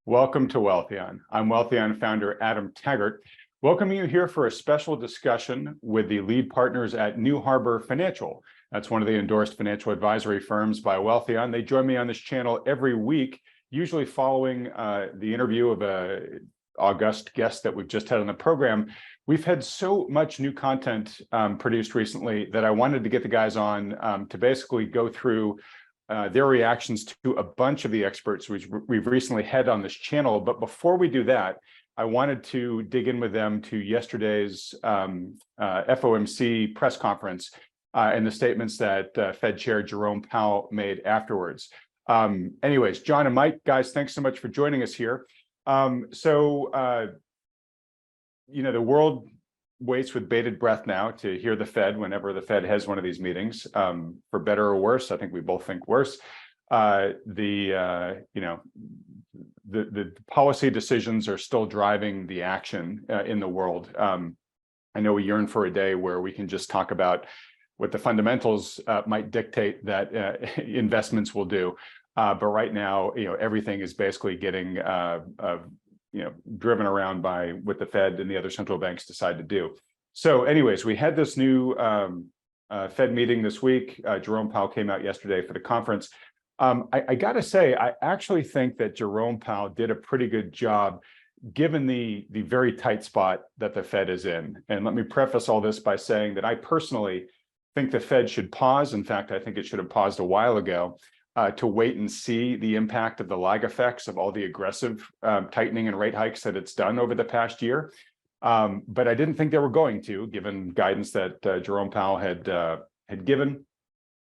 Welcome to Wealthion. I'm Wealthion founder Adam Taggart, welcoming you here for a special discussion with the lead partners at New Harbor Financial. That's one of the endorsed financial advisory firms by Wealthion. They join me on this channel every week, usually following the interview of an august guest that we've just had on the program. We've had so much new content produced recently that I wanted to get the guys on to basically go through their reactions to a bunch of the experts we've recently had on this channel. But before we do that, I wanted to dig in with them to yesterday's FOMC press conference and the statements that Fed Chair Jerome Powell made afterwards. Anyways, John and Mike, guys, thanks so much for joining us here. The world waits with bated breath now to hear the Fed whenever the Fed has one of these meetings, for better or worse. I think we both think worse. The policy decisions are still driving the action in the world. I know we yearn for a day where we can just talk about what the fundamentals might dictate that investments will do. But right now, everything is basically getting driven around by what the Fed and the other central banks decide to do. So anyways, we had this new Fed meeting this week. Jerome Powell came out yesterday for the conference. I got to say, I actually think that Jerome Powell did a pretty good job given the very tight spot that the Fed is in. And let me preface all this by saying that I personally think the Fed should pause. In fact, I think it should have paused a while ago to wait and see the impact of the lag effects of all the aggressive tightening and rate hikes that it's done over the past year. But I didn't think they were going to, given guidance that Jerome Powell had given.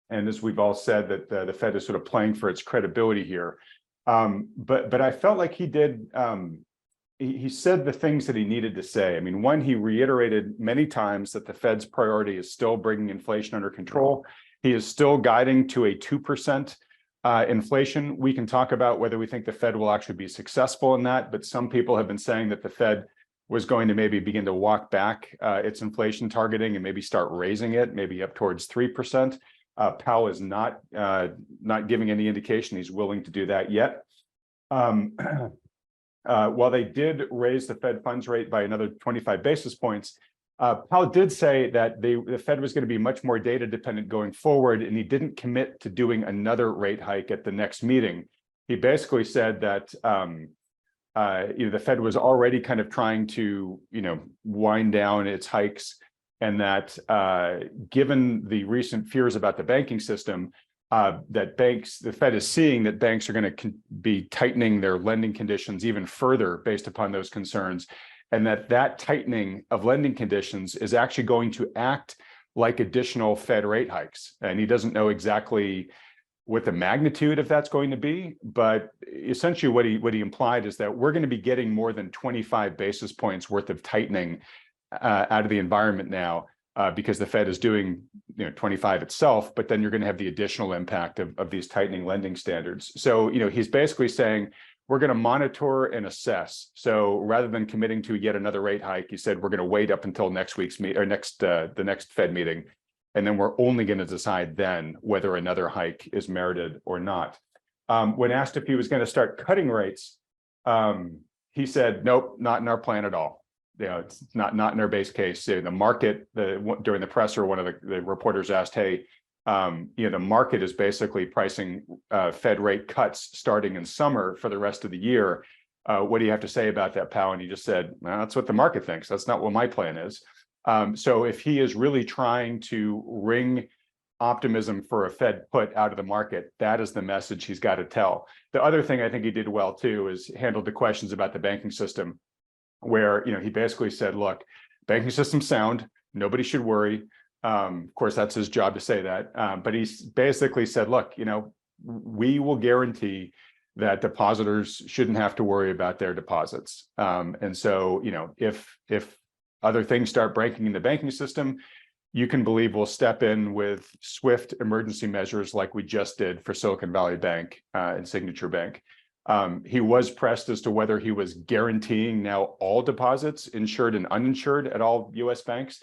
And as we've all said, that the Fed is sort of playing for its credibility here. But I felt like he did, he said the things that he needed to say. I mean, one, he reiterated many times that the Fed's priority is still bringing inflation under control. He is still guiding to a 2% inflation. We can talk about whether we think the Fed will actually be successful in that, but some people have been saying that the Fed was going to maybe begin to walk back its inflation targeting and maybe start raising it, maybe up towards 3%. Powell is not giving any indication he's willing to do that yet. While they did raise the Fed funds rate by another 25 basis points, Powell did say that the Fed was going to be much more data dependent going forward, and he didn't commit to doing another rate hike at the next meeting. He basically said that the Fed was already kind of trying to wind down its hikes, and that given the recent fears about the banking system, the Fed is seeing that banks are going to be tightening their lending conditions even further based upon those concerns. And that tightening of lending conditions is actually going to act like additional Fed rate hikes. And he doesn't know exactly what the magnitude of that's going to be, but essentially what he implied is that we're going to be getting more than 25 basis points worth of tightening out of the environment now, because the Fed is doing 25 itself, but then you're going to have the additional impact of these tightening lending standards. So he's basically saying, we're going to monitor and assess. So rather than committing to yet another rate hike, he said, we're going to wait up until next week's the next Fed meeting. And then we're only going to decide then whether another hike is merited or not. When asked if he was going to start cutting rates, he said, nope, not in our plan at all. It's not in our base case. The market, during the presser, one of the reporters asked, hey, the market is basically pricing Fed rate cuts starting in summer for the rest of the year. What do you have to say about that, Powell? And he just said, well, that's what the market thinks. That's not what my plan is. So if he is really trying to wring optimism for a Fed put out of the market, that is the message he's got to tell. The other thing I think he did well, too, is handled the questions about the banking system, where he basically said, look, banking system's sound, nobody should worry. Of course, that's his job to say that. But he basically said, look, we will guarantee that depositors shouldn't have to worry about their deposits. And so, if other things start breaking in the banking system, you can believe we'll step in with swift emergency measures like we just did for Silicon Valley Bank and Signature Bank. He was pressed as to whether he was guaranteeing now all deposits, insured and uninsured, at all U.S. banks.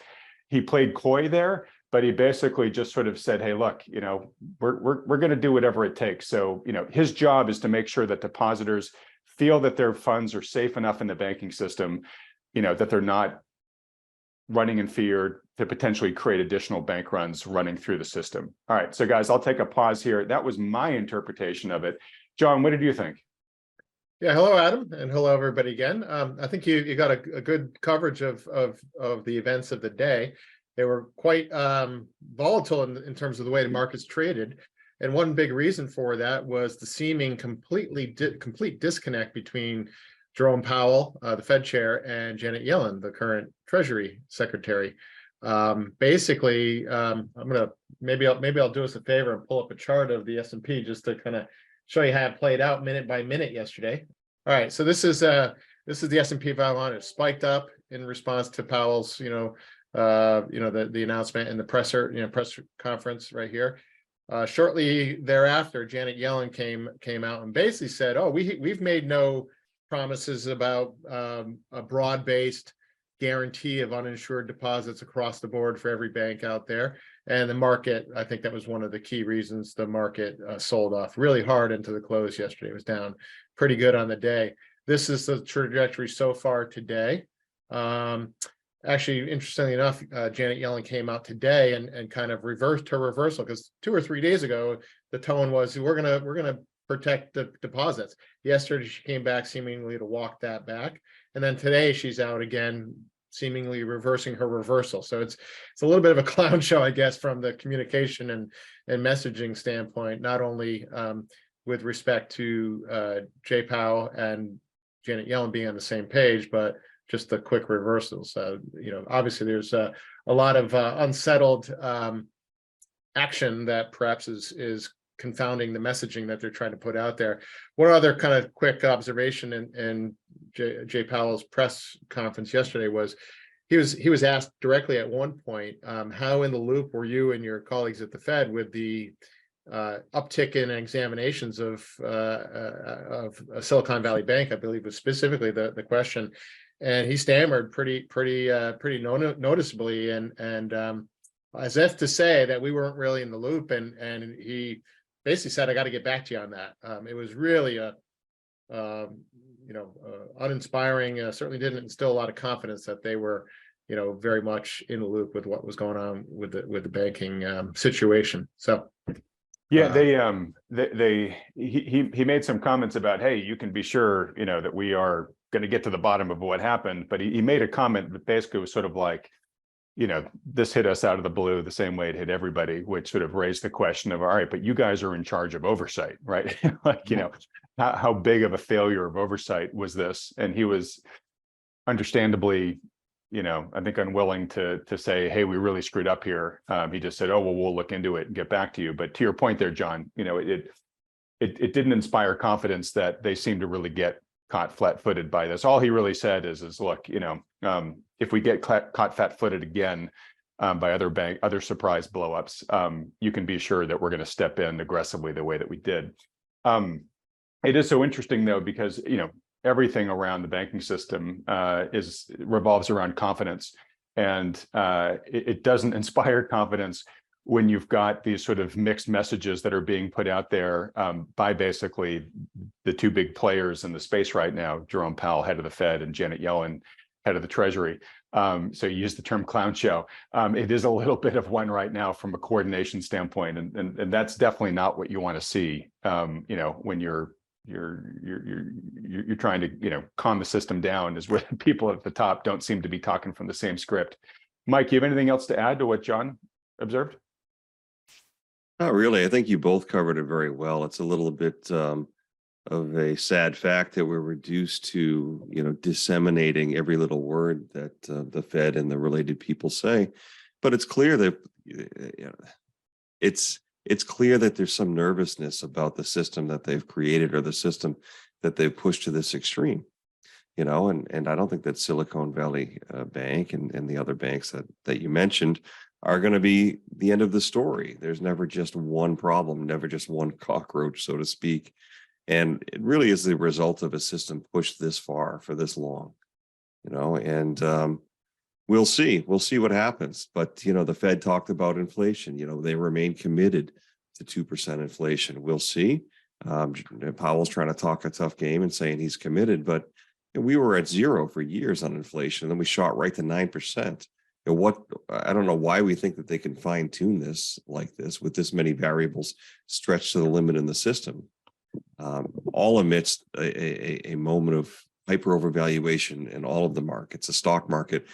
He played coy there, but he basically just sort of said, hey, look, we're going to do whatever it takes. So, his job is to make sure that depositors feel that their funds are safe enough in the banking system, that they're not running in fear to potentially create additional bank runs running through the system. All right, so guys, I'll take a pause here. That was my interpretation of it. John, what did you think? Yeah, hello, Adam, and hello, everybody again. I think you got a good coverage of the events of the day. They were quite volatile in terms of the way the markets traded. And one big reason for that was the seeming complete disconnect between Jerome Powell, the Fed chair, and Janet Yellen, the current Treasury Secretary. Basically, maybe I'll do us a favor and pull up a chart of the S&P just to kind of show you how it played out minute by minute yesterday. All right, so this is the S&P 500. It spiked up in response to Powell's, the announcement and the press conference right here. Shortly thereafter, Janet Yellen came out and basically said, "Oh, we've made no promises about a broad-based guarantee of uninsured deposits across the board for every bank out there." And the market, I think that was one of the key reasons the market sold off really hard into the close yesterday. It was down pretty good on the day. This is the trajectory so far today. Actually, interestingly enough, Janet Yellen came out today and kind of reversed her reversal, because 2 or 3 days ago, the tone was we're gonna protect the deposits. Yesterday, she came back seemingly to walk that back. And then today she's out again, seemingly reversing her reversal. So it's a little bit of a clown show, I guess, from the communication and messaging standpoint, not only with respect to Jay Powell and Janet Yellen being on the same page, but just the quick reversals. Obviously there's a lot of unsettled action that perhaps is confounding the messaging that they're trying to put out there. One other kind of quick observation in Jay Powell's press conference yesterday was he was asked directly at one point, how in the loop were you and your colleagues at the Fed with the uptick in examinations of Silicon Valley Bank, I believe was specifically the question, and he stammered pretty noticeably and as if to say that we weren't really in the loop, and he basically said, "I got to get back to you on that." It was really uninspiring. Certainly didn't instill a lot of confidence that they were, very much in the loop with what was going on with the banking situation. So, yeah, he made some comments about, hey, you can be sure, that we are going to get to the bottom of what happened. But he made a comment that basically was sort of like, this hit us out of the blue the same way it hit everybody, which sort of raised the question of, all right, but you guys are in charge of oversight, right? How big of a failure of oversight was this? And he was understandably, I think unwilling to say, hey, we really screwed up here. He just said, oh, well, we'll look into it and get back to you. But to your point there, John, it didn't inspire confidence that they seem to really get caught flat-footed by this. All he really said is look, if we get caught flat-footed again by other surprise blowups, you can be sure that we're going to step in aggressively the way that we did. It is so interesting though, because everything around the banking system revolves around confidence, and it doesn't inspire confidence when you've got these sort of mixed messages that are being put out there by basically the two big players in the space right now, Jerome Powell, head of the Fed, and Janet Yellen, head of the Treasury. So you use the term clown show. It is a little bit of one right now from a coordination standpoint, and that's definitely not what you want to see. When you're trying to calm the system down, is where the people at the top don't seem to be talking from the same script. Mike, you have anything else to add to what John observed? Not really. I think you both covered it very well. It's a little bit of a sad fact that we're reduced to, disseminating every little word that the Fed and the related people say. But it's clear that it's clear that there's some nervousness about the system that they've created, or the system that they've pushed to this extreme. And I don't think that Silicon Valley Bank and the other banks that you mentioned are going to be the end of the story. There's never just one problem, never just one cockroach, so to speak. And it really is the result of a system pushed this far for this long, and we'll see what happens. But, the Fed talked about inflation, they remain committed to 2% inflation. We'll see. Powell's trying to talk a tough game and saying he's committed, but we were at 0 for years on inflation, and then we shot right to 9%. I don't know why we think that they can fine tune this like this with this many variables stretched to the limit in the system, all amidst a moment of hyper overvaluation in all of the markets, a stock market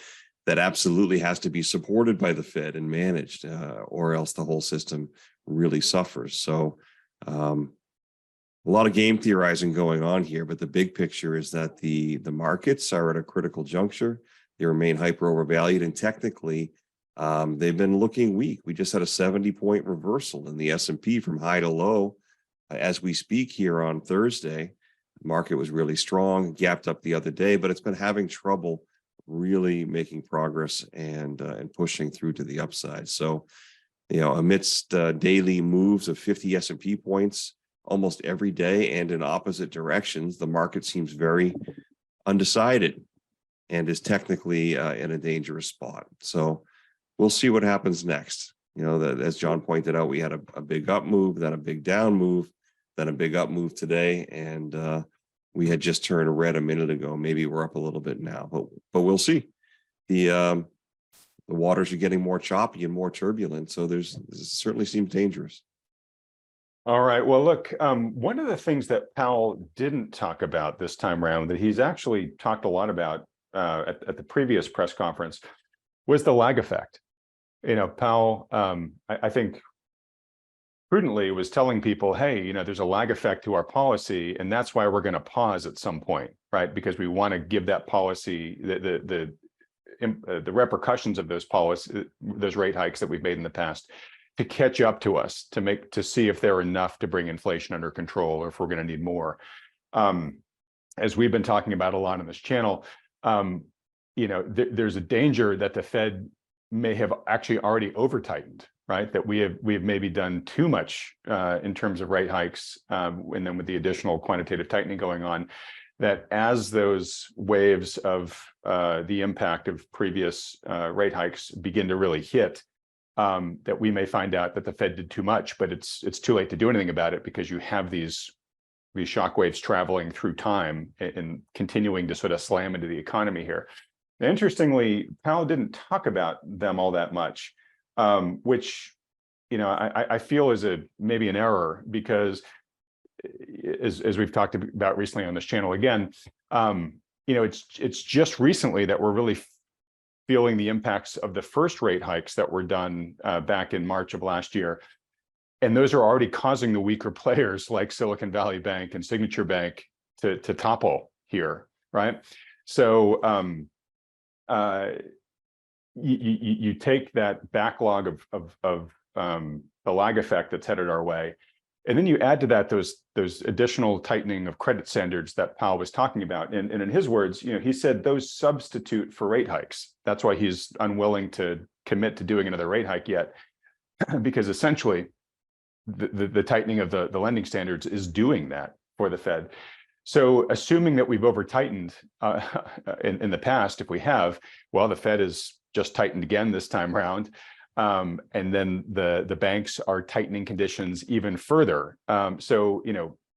that absolutely has to be supported by the Fed and managed, or else the whole system really suffers. So a lot of game theorizing going on here, but the big picture is that the markets are at a critical juncture. They remain hyper overvalued, and technically they've been looking weak. We just had a 70-point reversal in the S&P from high to low as we speak here on Thursday. The market was really strong, gapped up the other day, but it's been having trouble really making progress and pushing through to the upside. So, amidst daily moves of 50 S&P points almost every day and in opposite directions, the market seems very undecided and is technically in a dangerous spot. So we'll see what happens next. As John pointed out, we had a big up move, then a big down move, then a big up move today, and we had just turned red a minute ago. Maybe we're up a little bit now, but we'll see. The waters are getting more choppy and more turbulent, so this certainly seems dangerous. All right. Well, look, one of the things that Powell didn't talk about this time around that he's actually talked a lot about at the previous press conference was the lag effect. Powell, I think prudently was telling people, hey, there's a lag effect to our policy, and that's why we're going to pause at some point, right? Because we want to give that policy the repercussions of those rate hikes that we've made in the past to catch up to us, to see if they're enough to bring inflation under control, or if we're going to need more. As we've been talking about a lot on this channel, there's a danger that the Fed may have actually already over tightened, right? That we have maybe done too much in terms of rate hikes, and then with the additional quantitative tightening going on, that as those waves of the impact of previous rate hikes begin to really hit, that we may find out that the Fed did too much, but it's too late to do anything about it, because you have these shock waves traveling through time and continuing to sort of slam into the economy here. Now, interestingly, Powell didn't talk about them all that much, which I feel is maybe an error, because as we've talked about recently on this channel again, it's just recently that we're really feeling the impacts of the first rate hikes that were done back in March of last year. And those are already causing the weaker players like Silicon Valley Bank and Signature Bank to topple here, right? So you take that backlog of the lag effect that's headed our way, and then you add to that those additional tightening of credit standards that Powell was talking about. And in his words, he said those substitute for rate hikes. That's why he's unwilling to commit to doing another rate hike yet, because essentially the tightening of the lending standards is doing that for the Fed. So assuming that we've over tightened in the past, if we have, well, the Fed is just tightened again this time around. And then the banks are tightening conditions even further. So,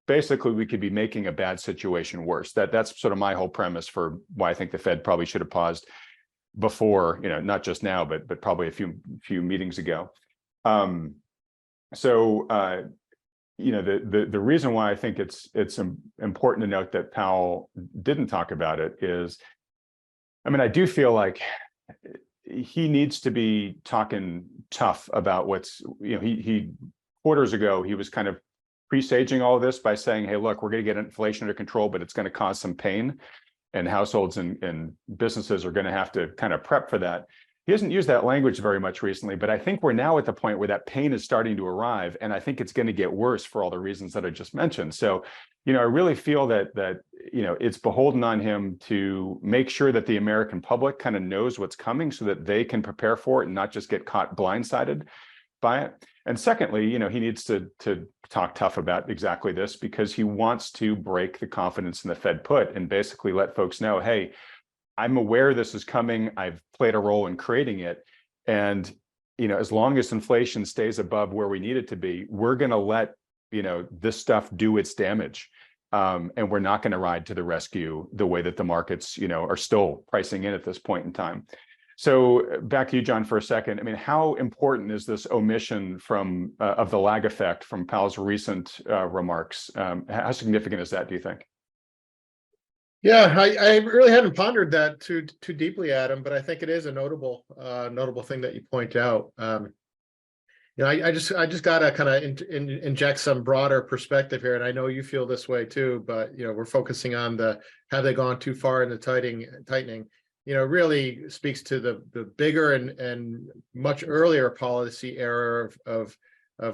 basically we could be making a bad situation worse. That's sort of my whole premise for why I think the Fed probably should have paused before, not just now, but probably a few meetings ago. The reason why I think it's important to note that Powell didn't talk about it is, I do feel like he needs to be talking tough about what's, he quarters ago, he was kind of presaging all of this by saying, hey, look, we're going to get inflation under control, but it's going to cause some pain, and households and businesses are going to have to kind of prep for that. He hasn't used that language very much recently, but I think we're now at the point where that pain is starting to arrive, and I think it's going to get worse for all the reasons that I just mentioned. So, I really feel that it's beholden on him to make sure that the American public kind of knows what's coming, so that they can prepare for it and not just get caught blindsided by it. And secondly, he needs to talk tough about exactly this, because he wants to break the confidence in the Fed put and basically let folks know, hey, I'm aware this is coming. I've played a role in creating it. And, as long as inflation stays above where we need it to be, we're going to let this stuff do its damage. And we're not going to ride to the rescue the way that the markets, are still pricing in at this point in time. So back to you, John, for a second. I mean, how important is this omission from of the lag effect from Powell's recent remarks? How significant is that, do you think? Yeah, I really hadn't pondered that too deeply, Adam, but I think it is a notable thing that you point out. I just gotta kind of inject some broader perspective here, and I know you feel this way too. But we're focusing on have they gone too far in the tightening? Really speaks to the bigger and much earlier policy error of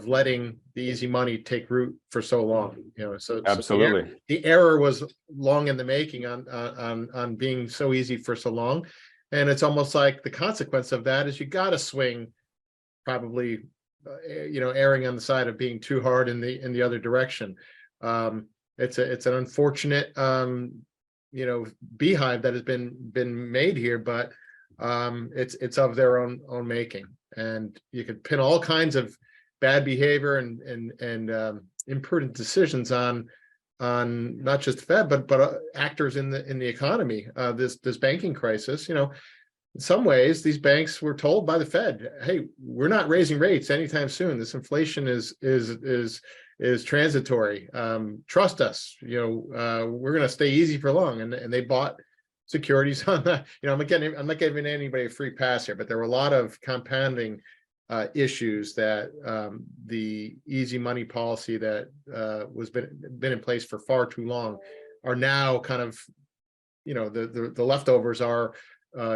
letting the easy money take root for so long. So Absolutely. the error was long in the making on being so easy for so long, and it's almost like the consequence of that is you got to swing, probably, erring on the side of being too hard in the other direction. It's an unfortunate beehive that has been made here, but it's of their own making, and you could pin all kinds of bad behavior and imprudent decisions on not just the Fed but actors in the economy. This banking crisis, in some ways, these banks were told by the Fed, "Hey, we're not raising rates anytime soon. This inflation is transitory. Trust us. We're going to stay easy for long." And they bought securities on that. I'm not giving anybody a free pass here, but there were a lot of compounding issues that the easy money policy that was been in place for far too long are now kind of, the leftovers are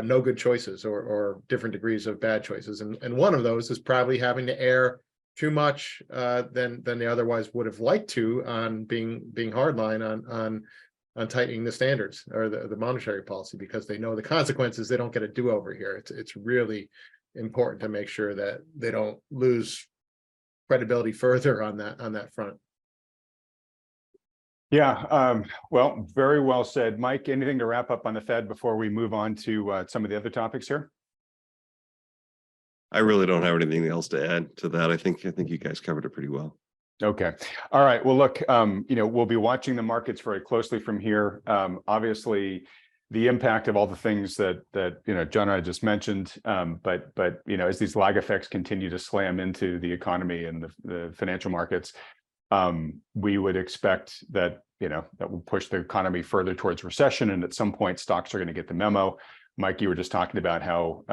no good choices or different degrees of bad choices, and one of those is probably having to err too much than they otherwise would have liked to on being hardline on tightening the standards or the monetary policy, because they know the consequences. They don't get a do-over here. It's really important to make sure that they don't lose credibility further on that front. Yeah, well, very well said. Mike, anything to wrap up on the Fed before we move on to some of the other topics here? I really don't have anything else to add to that. I think you guys covered it pretty well. Okay. All right. Well, look, we'll be watching the markets very closely from here. Obviously, the impact of all the things that John and I just mentioned, but as these lag effects continue to slam into the economy and the financial markets, we would expect that that will push the economy further towards recession, and at some point stocks are going to get the memo. Mike, you were just talking about how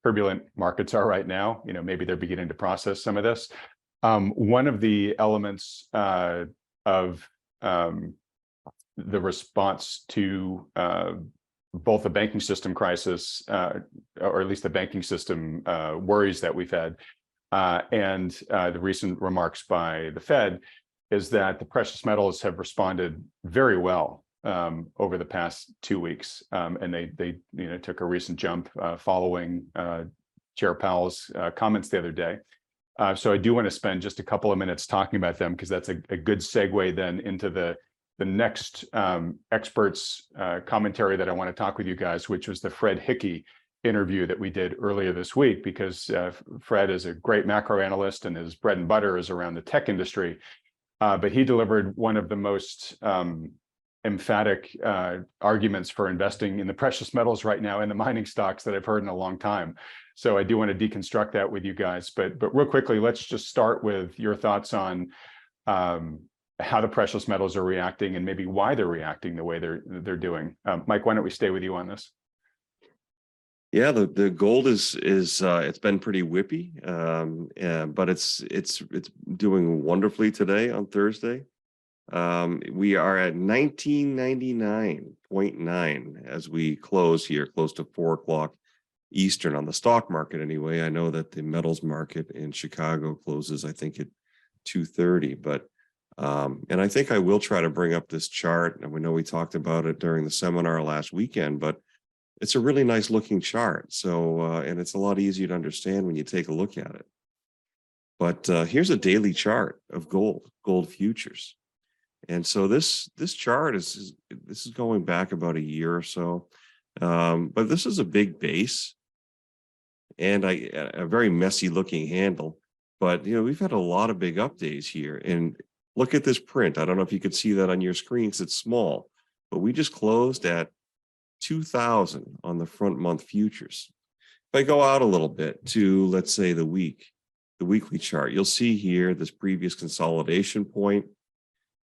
turbulent markets are right now. Maybe they're beginning to process some of this. One of the elements of the response to both the banking system crisis, or at least the banking system worries that we've had, and the recent remarks by the Fed, is that the precious metals have responded very well over the past 2 weeks, and they took a recent jump following Chair Powell's comments the other day. So I do want to spend just a couple of minutes talking about them, because that's a good segue then into the next experts commentary that I want to talk with you guys, which was the Fred Hickey interview that we did earlier this week, because Fred is a great macro analyst and his bread and butter is around the tech industry. But he delivered one of the most emphatic arguments for investing in the precious metals right now and the mining stocks that I've heard in a long time. So I do want to deconstruct that with you guys. But real quickly, let's just start with your thoughts on how the precious metals are reacting and maybe why they're reacting the way they're doing. Mike, why don't we stay with you on this? Yeah, the gold is it's been pretty whippy, but it's doing wonderfully today on Thursday. We are at 1999.9 as we close here, close to 4 o'clock Eastern on the stock market. Anyway, I know that the metals market in Chicago closes, I think, at 2:30. But and I think I will try to bring up this chart, and we know we talked about it during the seminar last weekend, but it's a really nice looking chart. So, and it's a lot easier to understand when you take a look at it. But here's a daily chart of gold futures. And so this chart is going back about a year or so. But this is a big base and a very messy looking handle. But, we've had a lot of big up days here. And look at this print. I don't know if you could see that on your screens. It's small, but we just closed at 2000 on the front month futures. If I go out a little bit to, let's say, the weekly chart, you'll see here this previous consolidation point,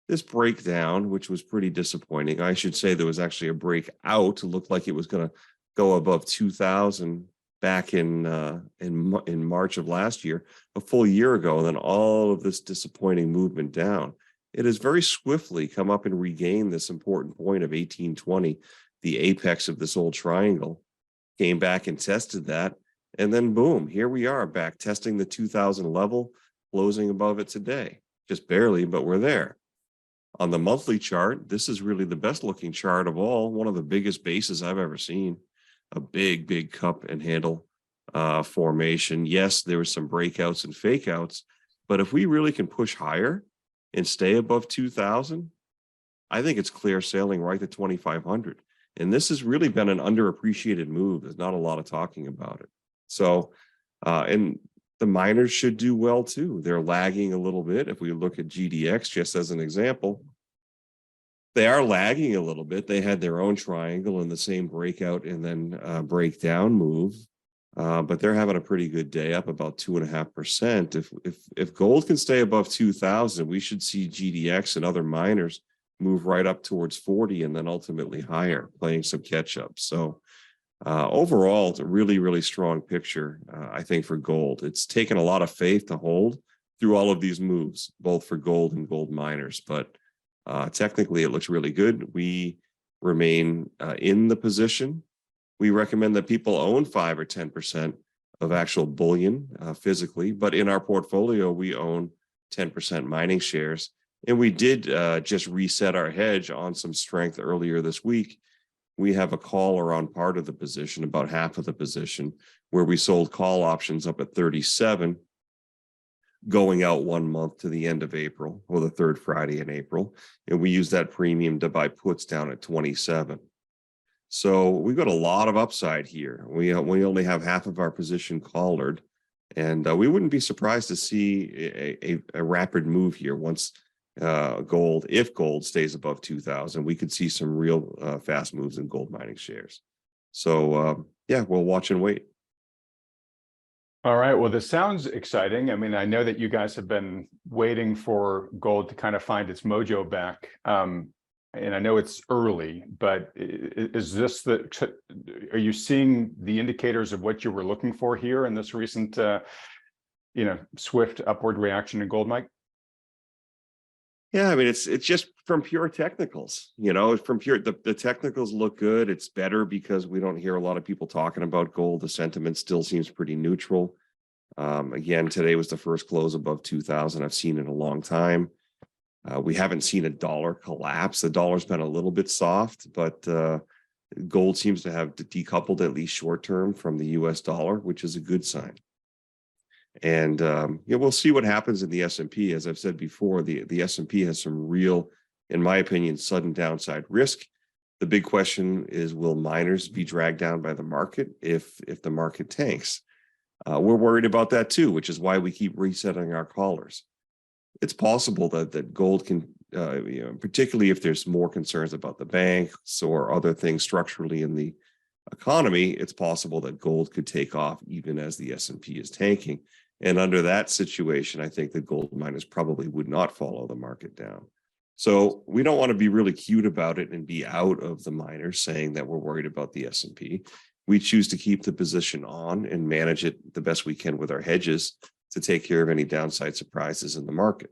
this breakdown, which was pretty disappointing. I should say there was actually a breakout. It looked like it was going to go above 2000 back in March of last year, a full year ago, and then all of this disappointing movement down. It has very swiftly come up and regained this important point of 1820, the apex of this old triangle, came back and tested that, and then boom, here we are back testing the 2000 level, closing above it today. Just barely, but we're there. On the monthly chart, this is really the best looking chart of all, one of the biggest bases I've ever seen. A big cup and handle formation. Yes, there were some breakouts and fake outs, but if we really can push higher and stay above 2000, I think it's clear sailing right to 2500. And this has really been an underappreciated move. There's not a lot of talking about it. So, and the miners should do well too. They're lagging a little bit. If we look at GDX, just as an example, they are lagging a little bit. They had their own triangle and the same breakout and then breakdown move, but they're having a pretty good day, up about 2.5%. If gold can stay above 2000, we should see GDX and other miners move right up towards 40 and then ultimately higher, playing some catch up. So overall, it's a really strong picture, I think, for gold. It's taken a lot of faith to hold through all of these moves, both for gold and gold miners. But technically, it looks really good. We remain in the position. We recommend that people own 5 or 10% of actual bullion physically, but in our portfolio, we own 10% mining shares. And we did just reset our hedge on some strength earlier this week. We have a call around part of the position, about half of the position, where we sold call options up at 37, going out 1 month to the end of April, or the third Friday in April. And we used that premium to buy puts down at 27. So we've got a lot of upside here. We only have half of our position collared, and we wouldn't be surprised to see a rapid move here once gold, if gold stays above 2000, we could see some real fast moves in gold mining shares. So yeah, we'll watch and wait. All right. Well, this sounds exciting. I mean, I know that you guys have been waiting for gold to kind of find its mojo back. And I know it's early, but is this are you seeing the indicators of what you were looking for here in this recent, swift upward reaction in gold, Mike? Yeah, I mean, it's just from pure technicals, from pure, the technicals look good. It's better because we don't hear a lot of people talking about gold. The sentiment still seems pretty neutral. Again, today was the first close above 2000 I've seen in a long time. We haven't seen a dollar collapse. The dollar's been a little bit soft, but gold seems to have decoupled, at least short term, from the US dollar, which is a good sign. And we'll see what happens in the S&P. As I've said before, the S&P has some real, in my opinion, sudden downside risk. The big question is, will miners be dragged down by the market if the market tanks? We're worried about that too, which is why we keep resetting our collars. It's possible that gold can, particularly if there's more concerns about the banks or other things structurally in the economy, it's possible that gold could take off even as the S&P is tanking. And under that situation, I think the gold miners probably would not follow the market down. So we don't want to be really cute about it and be out of the miners saying that we're worried about the S&P. We choose to keep the position on and manage it the best we can with our hedges to take care of any downside surprises in the market.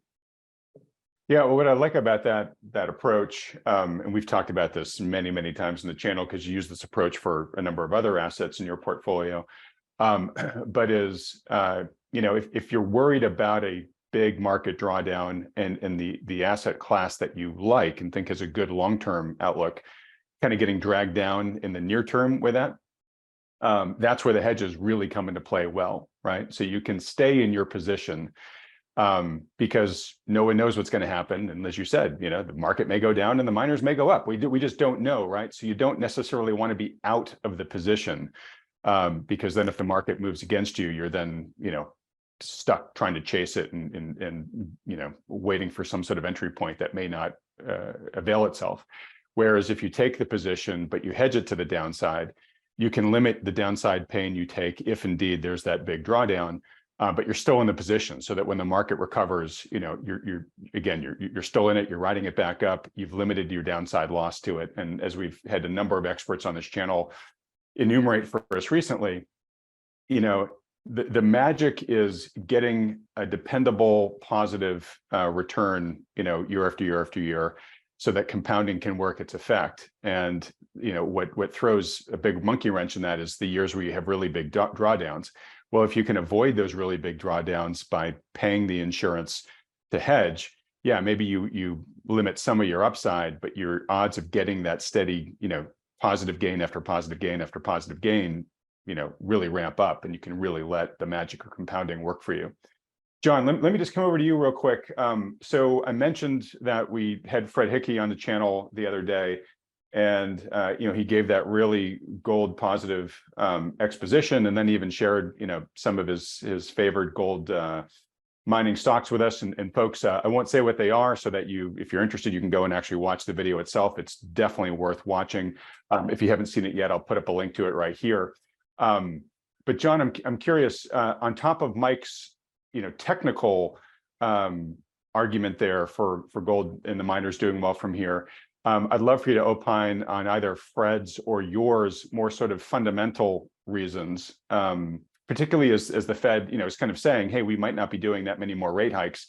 Yeah, well, what I like about that approach, and we've talked about this many times in the channel because you use this approach for a number of other assets in your portfolio, but is if you're worried about a big market drawdown and the asset class that you like and think is a good long-term outlook, kind of getting dragged down in the near term with that, that's where the hedges really come into play well, right? So you can stay in your position because no one knows what's going to happen. And as you said, the market may go down and the miners may go up. We just don't know, right? So you don't necessarily want to be out of the position because then if the market moves against you, you're then, stuck trying to chase it and waiting for some sort of entry point that may not avail itself. Whereas if you take the position but you hedge it to the downside, you can limit the downside pain you take if indeed there's that big drawdown. But you're still in the position, so that when the market recovers, you're still in it. You're riding it back up. You've limited your downside loss to it. And as we've had a number of experts on this channel enumerate for us recently, the magic is getting a dependable positive return, year after year after year, so that compounding can work its effect. And what throws a big monkey wrench in that is the years where you have really big drawdowns. Well, if you can avoid those really big drawdowns by paying the insurance to hedge, yeah, maybe you limit some of your upside, but your odds of getting that steady, positive gain after positive gain after positive gain, really ramp up, and you can really let the magic of compounding work for you. John, let me just come over to you real quick. So I mentioned that we had Fred Hickey on the channel the other day, and he gave that really gold positive exposition, and then even shared some of his favored gold mining stocks with us. And folks, I won't say what they are, so that if you're interested, you can go and actually watch the video itself. It's definitely worth watching. If you haven't seen it yet, I'll put up a link to it right here. But John, I'm curious, on top of Mike's technical argument there for gold and the miners doing well from here, I'd love for you to opine on either Fred's or yours more sort of fundamental reasons, particularly as the Fed is kind of saying, hey, we might not be doing that many more rate hikes,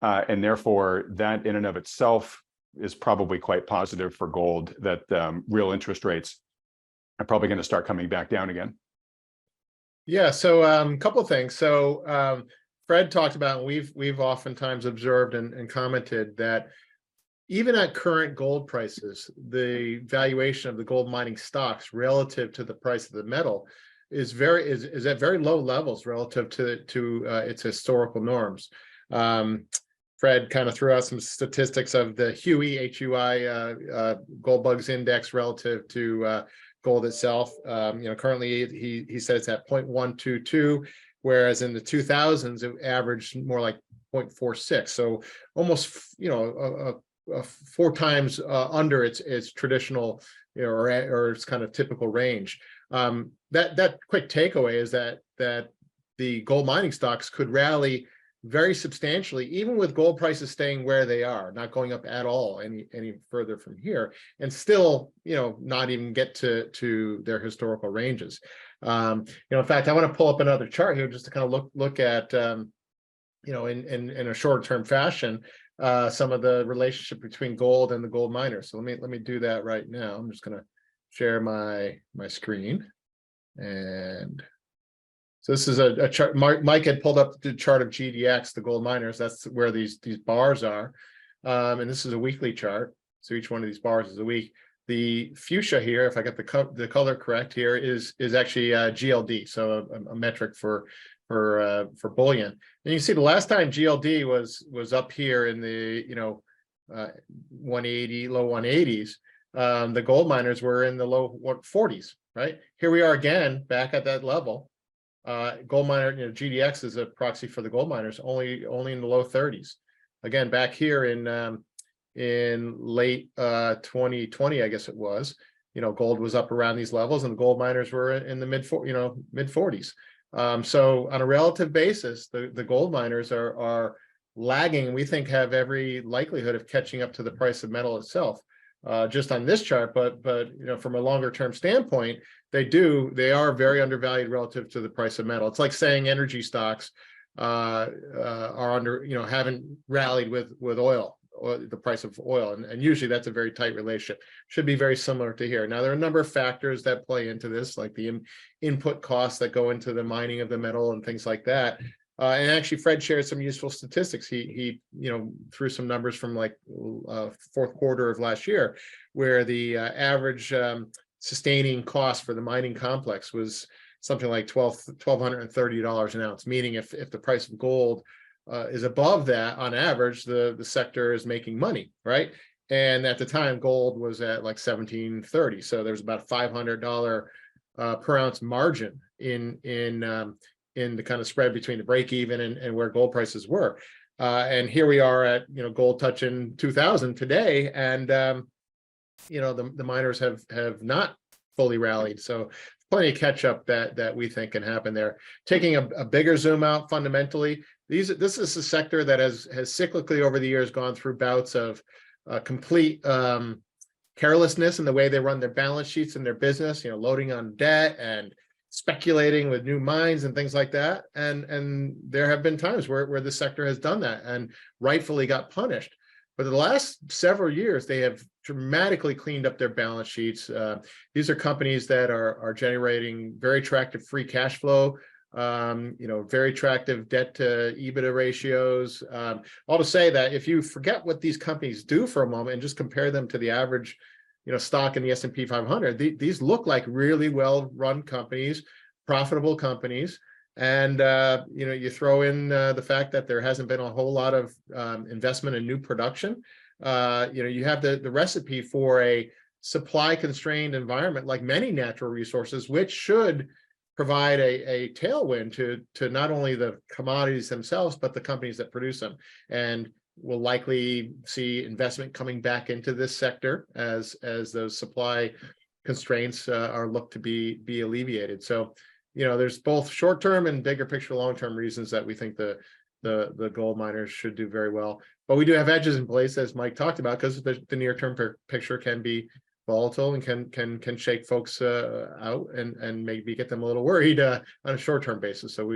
and therefore that in and of itself is probably quite positive for gold, that real interest rates are probably going to start coming back down again. Yeah, so a couple of things. So Fred talked about, and we've oftentimes observed and commented that even at current gold prices, the valuation of the gold mining stocks relative to the price of the metal is at very low levels relative to its historical norms. Fred kind of threw out some statistics of the HUI gold bugs index relative to gold itself. Currently he said it's at 0.122, whereas in the 2000s it averaged more like 0.46. So almost 4 times under its traditional, or its kind of typical range. That quick takeaway is that the gold mining stocks could rally very substantially, even with gold prices staying where they are, not going up at all any further from here, and still, not even get to their historical ranges. In fact, I want to pull up another chart here just to kind of look at, in a shorter term fashion, some of the relationship between gold and the gold miners. So let me do that right now. I'm just going to share my screen, and so this is a chart. Mike had pulled up the chart of GDX, the gold miners. That's where these bars are, and this is a weekly chart. So each one of these bars is a week. The fuchsia here, if I got the color correct here, is actually GLD, so a metric for bullion. And you can see the last time GLD was up here in the 180, low 180s, the gold miners were in the low 40s, right? Here we are again back at that level. Gold miner, GDX is a proxy for the gold miners, only in the low 30s. Again, back here in late 2020, I guess it was, gold was up around these levels, and the gold miners were in the mid 40s. So on a relative basis, the gold miners are lagging, and we think have every likelihood of catching up to the price of metal itself, just on this chart. But from a longer term standpoint, they are very undervalued relative to the price of metal. It's like saying energy stocks are haven't rallied with oil, or the price of oil, and usually that's a very tight relationship. Should be very similar to here. Now, there are a number of factors that play into this, like the input costs that go into the mining of the metal and things like that. And actually, Fred shared some useful statistics. He threw some numbers from like fourth quarter of last year, where the average sustaining cost for the mining complex was something like $1,230 an ounce. Meaning, if the price of gold is above that, on average, the sector is making money, right? And at the time, gold was at like $1,730, so there's about $500 per ounce margin in in the kind of spread between the break even and where gold prices were. And here we are at, gold touching 2000 today. And, the miners have not fully rallied. So plenty of catch up that we think can happen there. Taking a bigger zoom out fundamentally, this is a sector that has cyclically over the years gone through bouts of complete carelessness in the way they run their balance sheets and their business, loading on debt and speculating with new mines and things like that. And there have been times where the sector has done that and rightfully got punished. But the last several years, they have dramatically cleaned up their balance sheets. These are companies that are generating very attractive free cash flow, very attractive debt to EBITDA ratios. All to say that if you forget what these companies do for a moment and just compare them to the average, stock in the S&P 500, these look like really well-run companies, profitable companies. And, you throw in the fact that there hasn't been a whole lot of investment in new production. You have the recipe for a supply-constrained environment like many natural resources, which should provide a tailwind to not only the commodities themselves, but the companies that produce them. And we'll likely see investment coming back into this sector as those supply constraints are looked to be alleviated. So, there's both short-term and bigger picture long-term reasons that we think the gold miners should do very well. But we do have edges in place, as Mike talked about, because the near-term picture can be volatile and can shake folks out and maybe get them a little worried on a short-term basis. So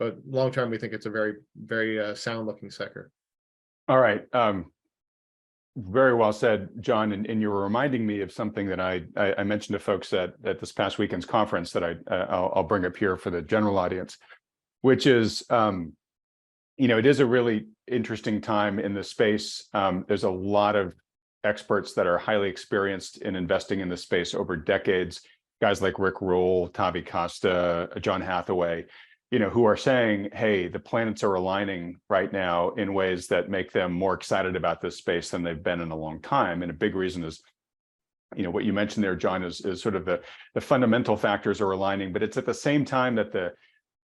but long-term, we think it's a very, very sound-looking sector. All right. Very well said, John. And you were reminding me of something that I mentioned to folks at this past weekend's conference that I'll bring up here for the general audience, which is, it is a really interesting time in this space. There's a lot of experts that are highly experienced in investing in this space over decades, guys like Rick Rule, Tavi Costa, John Hathaway, who are saying, hey, the planets are aligning right now in ways that make them more excited about this space than they've been in a long time. And a big reason is, what you mentioned there, John, is sort of the fundamental factors are aligning, but it's at the same time that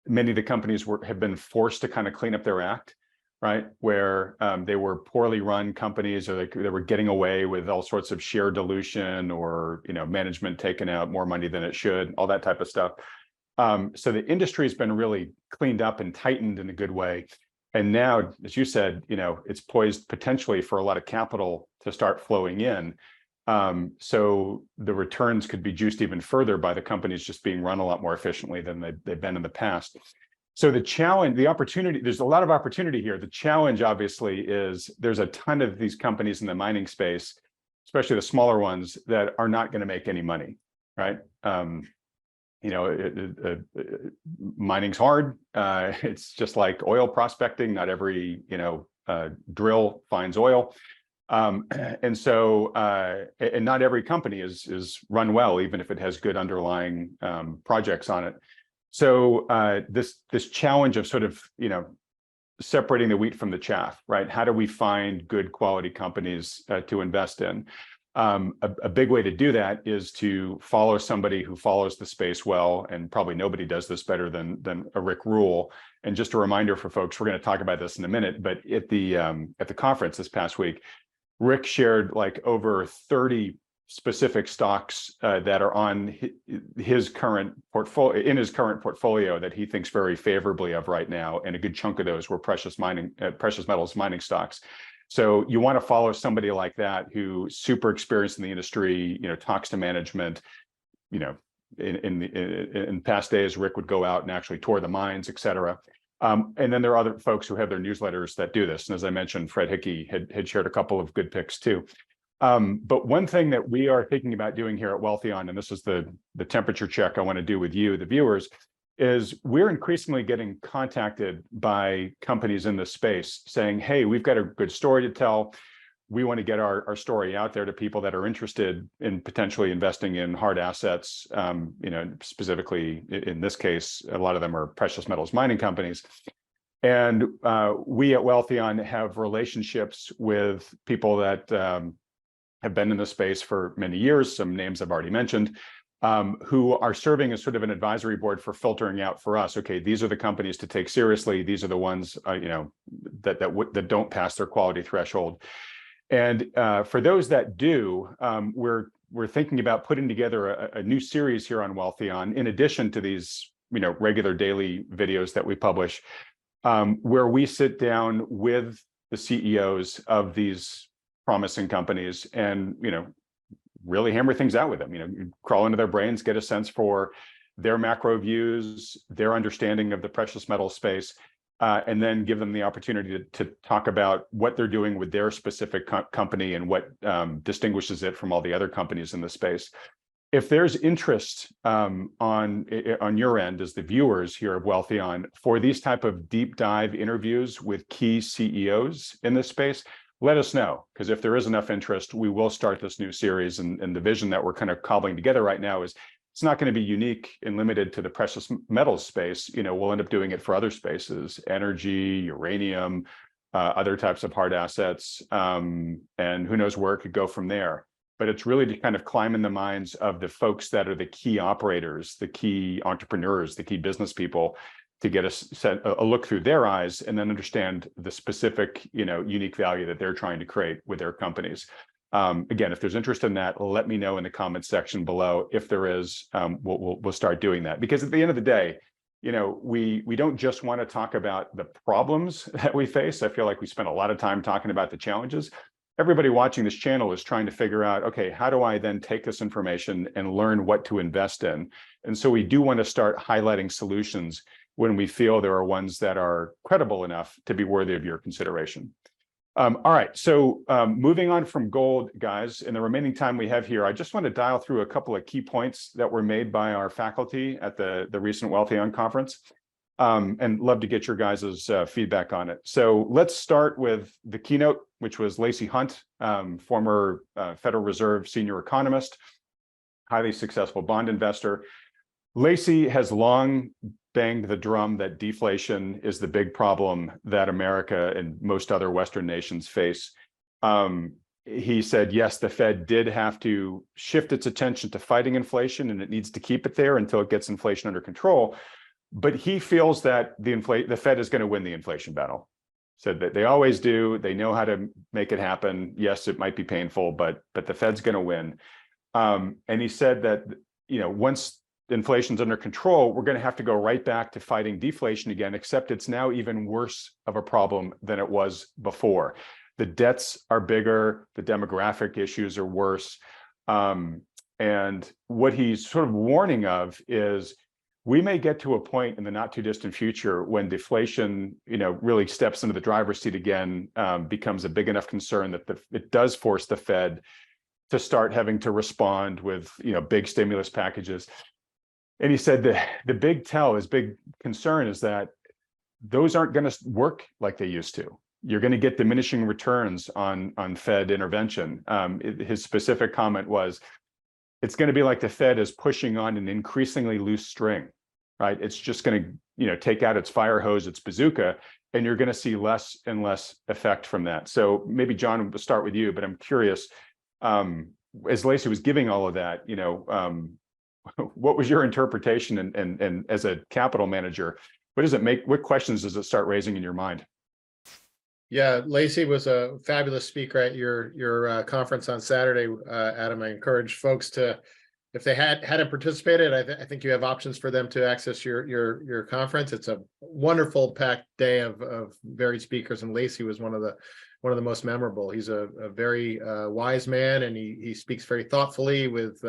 many of the companies have been forced to kind of clean up their act, right? Where they were poorly run companies, or they were getting away with all sorts of share dilution, or, management taking out more money than it should, all that type of stuff. So the industry has been really cleaned up and tightened in a good way. And now, as you said, it's poised potentially for a lot of capital to start flowing in. So the returns could be juiced even further by the companies just being run a lot more efficiently than they've been in the past. So the challenge, the opportunity, there's a lot of opportunity here. The challenge, obviously, is there's a ton of these companies in the mining space, especially the smaller ones, that are not going to make any money, right? Mining's hard. It's just like oil prospecting. Not every, drill finds oil. And so, and not every company is run well, even if it has good underlying projects on it. So this challenge of sort of, separating the wheat from the chaff, right? How do we find good quality companies to invest in? A big way to do that is to follow somebody who follows the space well, and probably nobody does this better than a Rick Rule. And just a reminder for folks, we're going to talk about this in a minute, but at the conference this past week, Rick shared like over 30 specific stocks that are on his current portfolio that he thinks very favorably of right now, and a good chunk of those were precious metals mining stocks. So you want to follow somebody like that who's super experienced in the industry, talks to management. In past days, Rick would go out and actually tour the mines, et cetera. And then there are other folks who have their newsletters that do this. And as I mentioned, Fred Hickey had shared a couple of good picks too. But one thing that we are thinking about doing here at Wealthion, and this is the temperature check I want to do with you, the viewers, is we're increasingly getting contacted by companies in this space saying, hey, we've got a good story to tell. We want to get our story out there to people that are interested in potentially investing in hard assets. Specifically in this case, a lot of them are precious metals mining companies. And we at Wealthion have relationships with people that have been in the space for many years. Some names I've already mentioned. who are serving as sort of an advisory board for filtering out for us. Okay, these are the companies to take seriously. These are the ones that don't pass their quality threshold. And for those that do, we're thinking about putting together a new series here on Wealthion, in addition to these regular daily videos that we publish, where we sit down with the CEOs of these promising companies and really hammer things out with them. Crawl into their brains, get a sense for their macro views, their understanding of the precious metal space, and then give them the opportunity to talk about what they're doing with their specific company and what distinguishes it from all the other companies in the space. If there's interest on your end as the viewers here of Wealthion for these type of deep dive interviews with key CEOs in this space, let us know, because if there is enough interest, we will start this new series. And the vision that we're kind of cobbling together right now is it's not going to be unique and limited to the precious metals space. We'll end up doing it for other spaces, energy, uranium, other types of hard assets, and who knows where it could go from there. But it's really to kind of climb in the minds of the folks that are the key operators, the key entrepreneurs, the key business people, to get a look through their eyes and then understand the specific, unique value that they're trying to create with their companies. Again, if there's interest in that, let me know in the comments section below. If there is, we'll start doing that, because at the end of the day, we don't just want to talk about the problems that we face. I feel like we spend a lot of time talking about the challenges. Everybody watching this channel is trying to figure out, okay, how do I then take this information and learn what to invest in? And so we do want to start highlighting solutions when we feel there are ones that are credible enough to be worthy of your consideration. All right, so moving on from gold, guys, in the remaining time we have here, I just want to dial through a couple of key points that were made by our faculty at the recent Wealthion conference, and love to get your guys' feedback on it. So let's start with the keynote, which was Lacey Hunt, former Federal Reserve senior economist, highly successful bond investor. Lacey has long banged the drum that deflation is the big problem that America and most other Western nations face. He said, yes, the Fed did have to shift its attention to fighting inflation, and it needs to keep it there until it gets inflation under control. But he feels that the Fed is going to win the inflation battle. Said that they always do. They know how to make it happen. Yes, it might be painful, but the Fed's going to win. And he said that once inflation's under control, we're going to have to go right back to fighting deflation again, except it's now even worse of a problem than it was before. The debts are bigger, the demographic issues are worse. And what he's sort of warning of is we may get to a point in the not too distant future when deflation, really steps into the driver's seat again, becomes a big enough concern that it does force the Fed to start having to respond with, big stimulus packages. And he said the big tell, his big concern is that those aren't going to work like they used to. You're going to get diminishing returns on Fed intervention. His specific comment was, it's going to be like the Fed is pushing on an increasingly loose string, right? It's just going to, take out its fire hose, its bazooka, and you're going to see less and less effect from that. So maybe John, we'll start with you, but I'm curious, as Lacey was giving all of that, what was your interpretation, and as a capital manager, what questions does it start raising in your mind? Yeah, Lacey was a fabulous speaker at your conference on Saturday, Adam. I encourage folks to, if they hadn't participated, I think you have options for them to access your conference. It's a wonderful packed day of varied speakers, and Lacey was one of the most memorable. He's a very wise man, and he speaks very thoughtfully with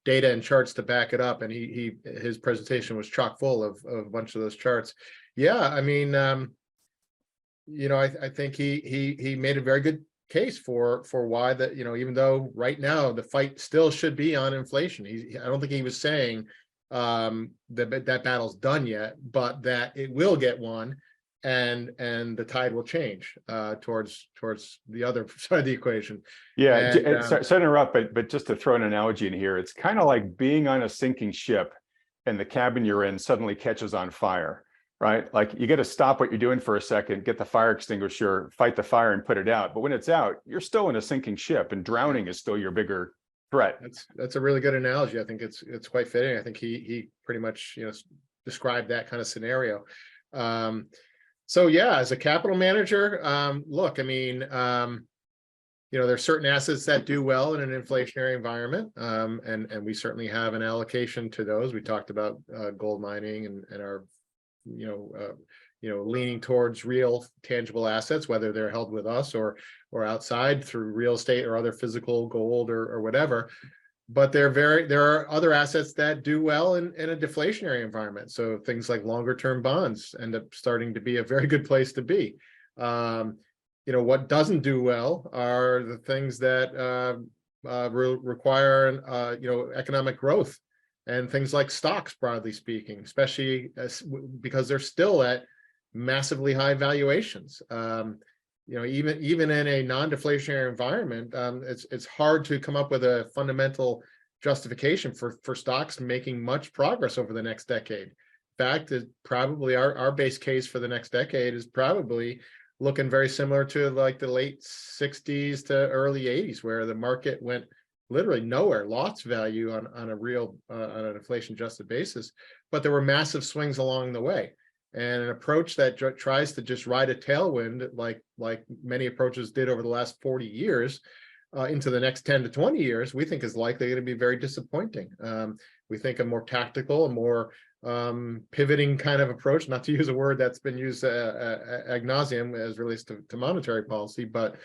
data and charts to back it up. And his presentation was chock full of a bunch of those charts. Yeah, I mean, I think he made a very good case for why that, even though right now the fight still should be on inflation. I don't think he was saying that battle's done yet, but that it will get won, and the tide will change towards the other side of the equation. Yeah, sorry to interrupt, but just to throw an analogy in here, it's kind of like being on a sinking ship and the cabin you're in suddenly catches on fire, right? Like you got to stop what you're doing for a second, get the fire extinguisher, fight the fire and put it out. But when it's out, you're still in a sinking ship, and drowning is still your bigger threat. That's a really good analogy. I think it's quite fitting. I think he pretty much, described that kind of scenario. So yeah, as a capital manager, look, I mean, there's certain assets that do well in an inflationary environment, and we certainly have an allocation to those. We talked about gold mining and our, leaning towards real tangible assets, whether they're held with us or outside through real estate or other physical gold or whatever. But there are other assets that do well in a deflationary environment. So things like longer term bonds end up starting to be a very good place to be. What doesn't do well are the things that require economic growth, and things like stocks, broadly speaking, especially because they're still at massively high valuations. Even in a non-deflationary environment, it's hard to come up with a fundamental justification for stocks making much progress over the next decade. In fact, is probably our base case for the next decade is probably looking very similar to like the late 60s to early 80s, where the market went literally nowhere, lost value on an inflation adjusted basis, but there were massive swings along the way. And an approach that tries to just ride a tailwind, like many approaches did over the last 40 years, into the next 10 to 20 years, we think is likely going to be very disappointing. We think a more tactical, a more pivoting kind of approach, not to use a word that's been used ad nauseum as relates to monetary policy, but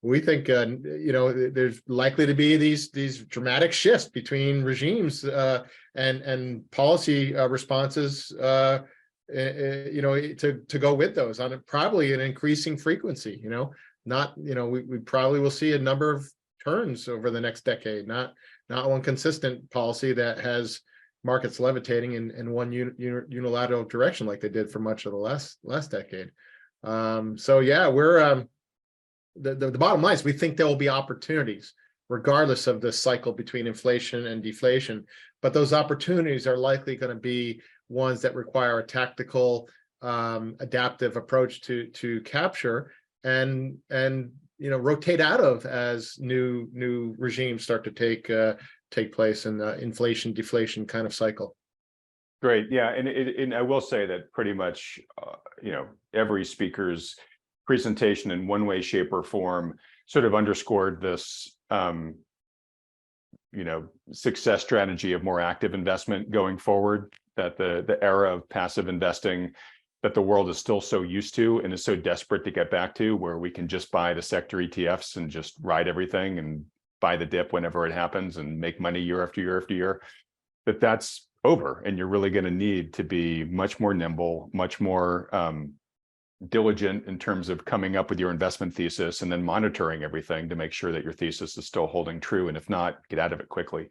we think there's likely to be these dramatic shifts between regimes and policy responses. To go with those on probably an increasing frequency. We probably will see a number of turns over the next decade, not one consistent policy that has markets levitating in one unilateral direction like they did for much of the last decade. So yeah, we're the bottom line is we think there will be opportunities regardless of the cycle between inflation and deflation, but those opportunities are likely going to be ones that require a tactical, adaptive approach to capture and rotate out of as new regimes start to take place in the inflation deflation kind of cycle. Great, yeah, and I will say that pretty much every speaker's presentation in one way, shape, or form sort of underscored this success strategy of more active investment going forward, that the era of passive investing that the world is still so used to and is so desperate to get back to, where we can just buy the sector ETFs and just ride everything and buy the dip whenever it happens and make money year after year after year, that's over. And you're really going to need to be much more nimble, much more diligent in terms of coming up with your investment thesis and then monitoring everything to make sure that your thesis is still holding true. And if not, get out of it quickly.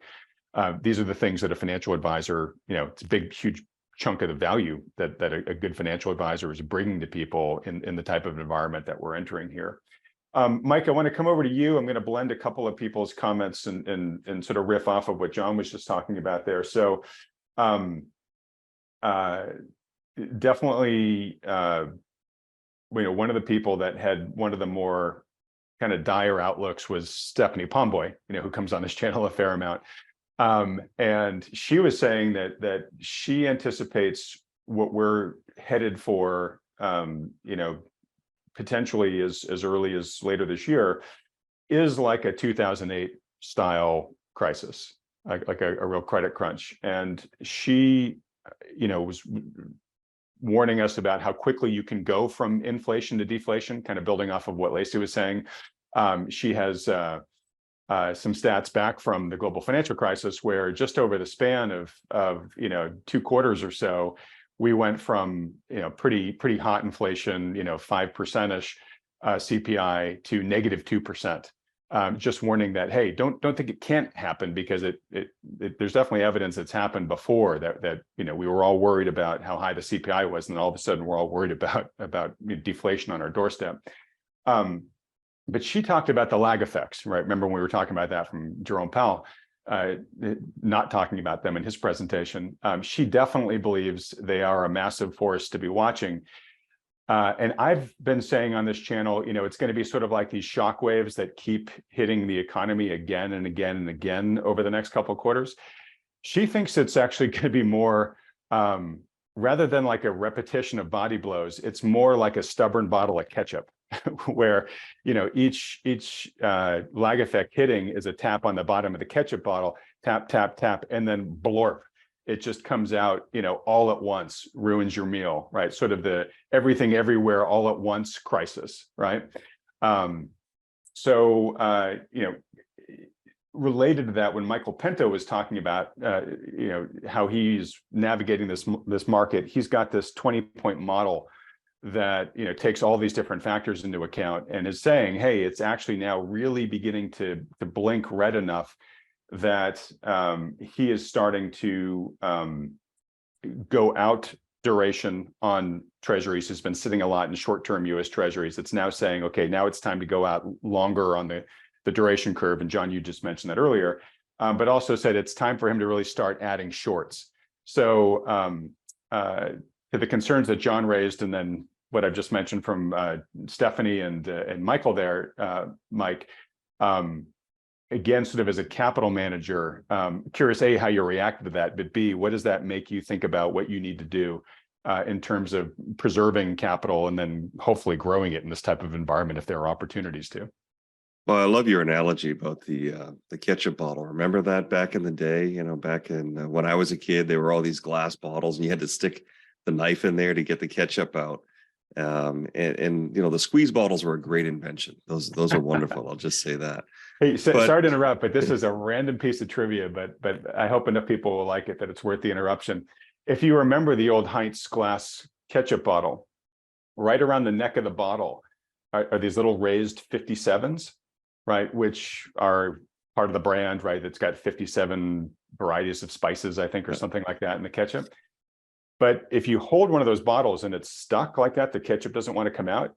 These are the things that a financial advisor, it's a big, huge chunk of the value that a good financial advisor is bringing to people in the type of environment that we're entering here. Mike, I want to come over to you. I'm going to blend a couple of people's comments and sort of riff off of what John was just talking about there. So definitely, one of the people that had one of the more kind of dire outlooks was Stephanie Pomboy, who comes on this channel a fair amount. And she was saying that she anticipates what we're headed for, potentially as early as later this year, is like a 2008 style crisis, like a real credit crunch. And she, was warning us about how quickly you can go from inflation to deflation, kind of building off of what Lacey was saying. She has some stats back from the global financial crisis, where just over the span of 2 quarters or so, we went from pretty hot inflation, 5%ish CPI to -2%. Just warning that, hey, don't think it can't happen, because there's definitely evidence it's happened before, that we were all worried about how high the CPI was, and then all of a sudden we're all worried about deflation on our doorstep. But she talked about the lag effects, right? Remember when we were talking about that from Jerome Powell, not talking about them in his presentation. She definitely believes they are a massive force to be watching. And I've been saying on this channel, it's going to be sort of like these shock waves that keep hitting the economy again and again and again over the next couple of quarters. She thinks it's actually going to be more, rather than like a repetition of body blows, it's more like a stubborn bottle of ketchup, where each lag effect hitting is a tap on the bottom of the ketchup bottle, tap, tap, tap, and then blorp. It just comes out, all at once, ruins your meal, right? Sort of the everything everywhere all at once crisis, right? Related to that, when Michael Pinto was talking about, how he's navigating this market, he's got this 20-point model that takes all these different factors into account and is saying, hey, it's actually now really beginning to blink red enough that he is starting to go out duration on treasuries. He's been sitting a lot in short-term US treasuries. It's now saying, okay, now it's time to go out longer on the duration curve. And John, you just mentioned that earlier, but also said it's time for him to really start adding shorts. So to the concerns that John raised, and then what I've just mentioned from Stephanie and Michael there, Mike, again, sort of as a capital manager, curious, A, how you reacted to that, but B, what does that make you think about what you need to do in terms of preserving capital and then hopefully growing it in this type of environment if there are opportunities to? Well, I love your analogy about the ketchup bottle. Remember that back in the day, back in when I was a kid, there were all these glass bottles and you had to stick the knife in there to get the ketchup out. And the squeeze bottles were a great invention. Those are wonderful. I'll just say that. Hey, sorry to interrupt, but this is a random piece of trivia, but I hope enough people will like it that it's worth the interruption. If you remember the old Heinz glass ketchup bottle, right around the neck of the bottle are these little raised 57s, right? Which are part of the brand, right? It's got 57 varieties of spices, I think, or something like that in the ketchup. But if you hold one of those bottles and it's stuck like that, the ketchup doesn't want to come out.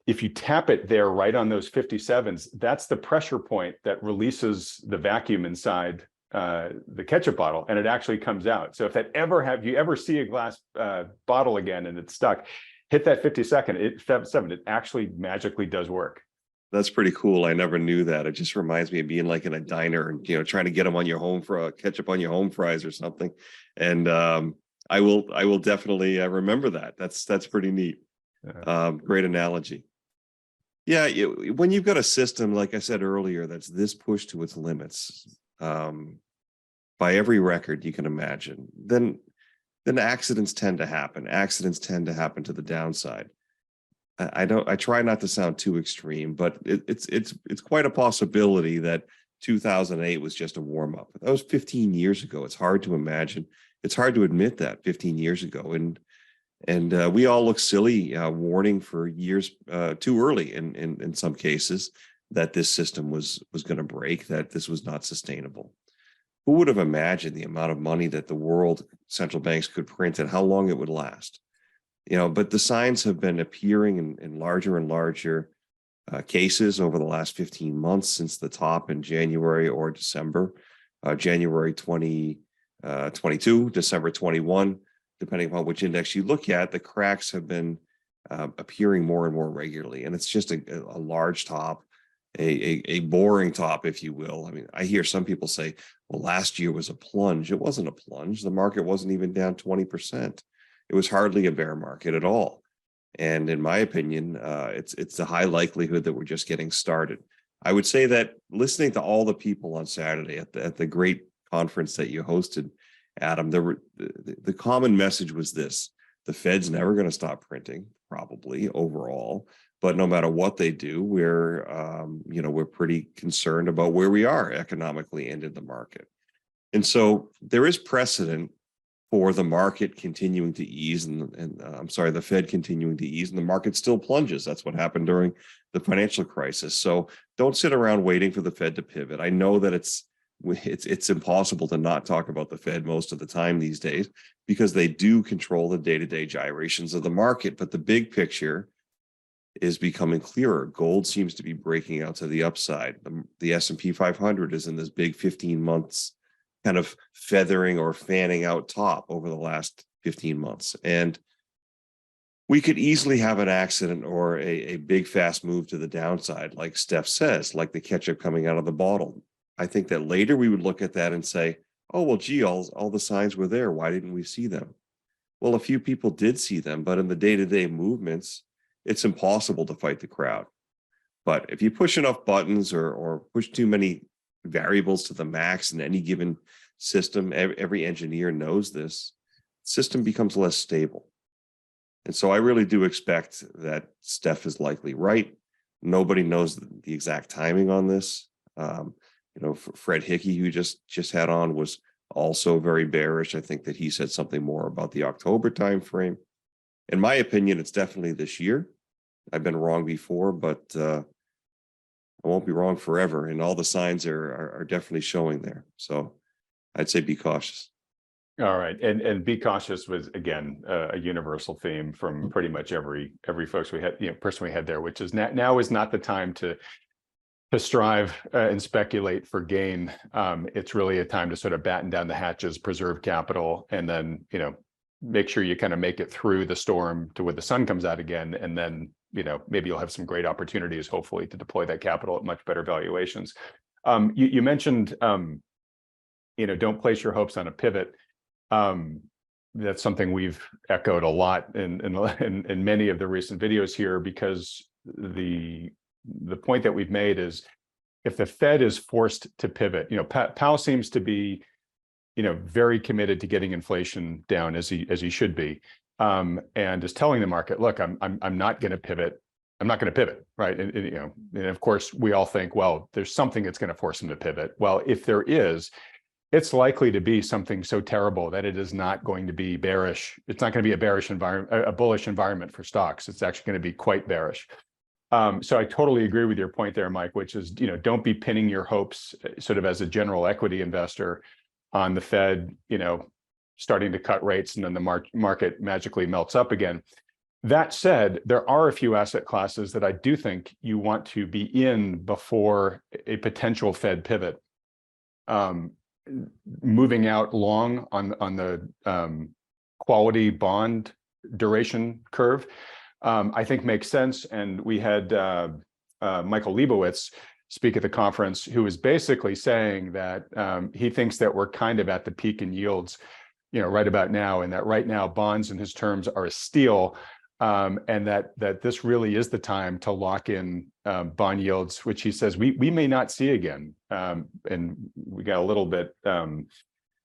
If you tap it there right on those 57s, that's the pressure point that releases the vacuum inside the ketchup bottle, and it actually comes out. So if you ever see a glass bottle again and it's stuck, hit that 57, it actually magically does work. That's pretty cool. I never knew that. It just reminds me of being like in a diner and trying to get them on your ketchup on your home fries or something. And I will definitely remember that. That's pretty neat. Great analogy. Yeah, when you've got a system, like I said earlier, that's this pushed to its limits, by every record you can imagine, then accidents tend to happen. Accidents tend to happen to the downside. I try not to sound too extreme, but it's quite a possibility that 2008 was just a warm up. That was 15 years ago. It's hard to imagine. It's hard to admit that 15 years ago, and we all look silly warning for years too early in some cases that this system was going to break, that this was not sustainable. Who would have imagined the amount of money that the world central banks could print and how long it would last? But the signs have been appearing in larger and larger cases over the last 15 months since the top in January or December, January 2022, December 21, depending upon which index you look at. The cracks have been appearing more and more regularly, and it's just a large top, a boring top, if you will. I mean, I hear some people say, well, last year was a plunge. It wasn't a plunge. The market wasn't even down 20%. It was hardly a bear market at all. And in my opinion, it's a high likelihood that we're just getting started. I would say that listening to all the people on Saturday at the great conference that you hosted, Adam, the common message was this: the Fed's never going to stop printing, probably overall, but no matter what they do, we're pretty concerned about where we are economically and in the market. And so there is precedent for the market continuing to ease the Fed continuing to ease, and the market still plunges. That's what happened during the financial crisis. So don't sit around waiting for the Fed to pivot. I know that it's impossible to not talk about the Fed most of the time these days because they do control the day-to-day gyrations of the market, but the big picture is becoming clearer. Gold seems to be breaking out to the upside. The S&P 500 is in this big 15 months kind of feathering or fanning out top over the last 15 months. And We could easily have an accident or a big fast move to the downside, like Steph says, like the ketchup coming out of the bottle. I think that later we would look at that and say, oh, well, gee, all the signs were there. Why didn't we see them? Well, a few people did see them, but in the day-to-day movements, it's impossible to fight the crowd. But if you push enough buttons or push too many variables to the max in any given system, every engineer knows this, system becomes less stable. And so I really do expect that Steph is likely right. Nobody knows the exact timing on this. Fred Hickey, who just had on, was also very bearish. I think that he said something more about the October timeframe. In my opinion, it's definitely this year. I've been wrong before, but I won't be wrong forever. And all the signs are definitely showing there. So I'd say be cautious. All right, and be cautious was again a universal theme from pretty much every folks we had, person we had there, which is now is not the time to strive and speculate for gain. It's really a time to sort of batten down the hatches, preserve capital, and then make sure you kind of make it through the storm to where the sun comes out again, and then maybe you'll have some great opportunities, hopefully, to deploy that capital at much better valuations. You mentioned don't place your hopes on a pivot. That's something we've echoed a lot in many of the recent videos here, because the point that we've made is if the Fed is forced to pivot, Powell seems to be very committed to getting inflation down, as he should be, and is telling the market, look, I'm not going to pivot. I'm not going to pivot, right? And of course we all think, well, there's something that's going to force him to pivot. Well, if there is, it's likely to be something so terrible that it is not going to be bearish. It's not going to be a bearish environment, a bullish environment for stocks. It's actually going to be quite bearish. So I totally agree with your point there, Mike, which is, don't be pinning your hopes sort of as a general equity investor on the Fed, starting to cut rates and then the market magically melts up again. That said, there are a few asset classes that I do think you want to be in before a potential Fed pivot. Moving out long on the quality bond duration curve, I think makes sense. And we had Michael Leibowitz speak at the conference, who was basically saying that he thinks that we're kind of at the peak in yields, right about now, and that right now bonds in his terms are a steal, and that this really is the time to lock in bond yields, which he says we may not see again. And we got a little bit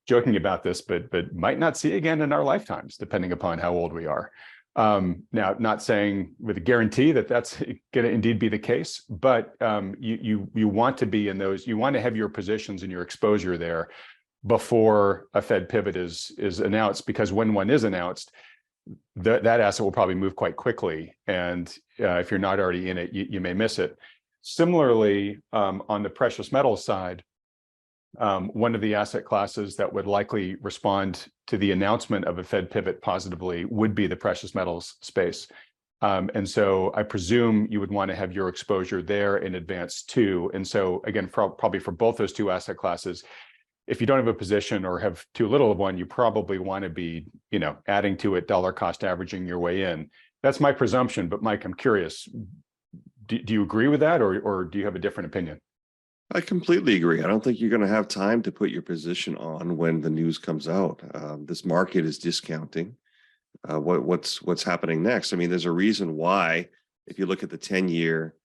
joking about this, but might not see again in our lifetimes, depending upon how old we are. Now, not saying with a guarantee that that's going to indeed be the case, but you want to be in those. You want to have your positions and your exposure there before a Fed pivot is announced, because when one is announced, that asset will probably move quite quickly, and if you're not already in it, you may miss it. Similarly, on the precious metals side, one of the asset classes that would likely respond to the announcement of a Fed pivot positively would be the precious metals space. And so I presume you would want to have your exposure there in advance too. And so again, probably for both those two asset classes, if you don't have a position or have too little of one, you probably want to be, adding to it, dollar cost averaging your way in. That's my presumption, but Mike, I'm curious, do you agree with that, or do you have a different opinion? I completely agree. I don't think you're going to have time to put your position on when the news comes out. This market is discounting what's happening next. I mean, there's a reason why, if you look at the 10-year,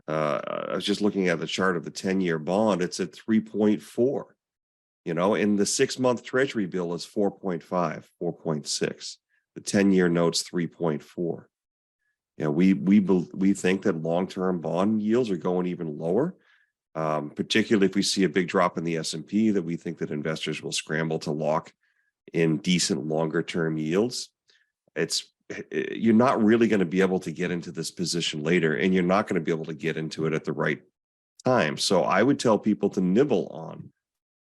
I was just looking at the chart of the 10-year bond, it's at 3.4. And the 6-month treasury bill is 4.5, 4.6. The 10-year note's 3.4. We think that long-term bond yields are going even lower, particularly if we see a big drop in the S&P, that we think that investors will scramble to lock in decent longer-term yields. You're not really going to be able to get into this position later, and you're not going to be able to get into it at the right time. So I would tell people to nibble on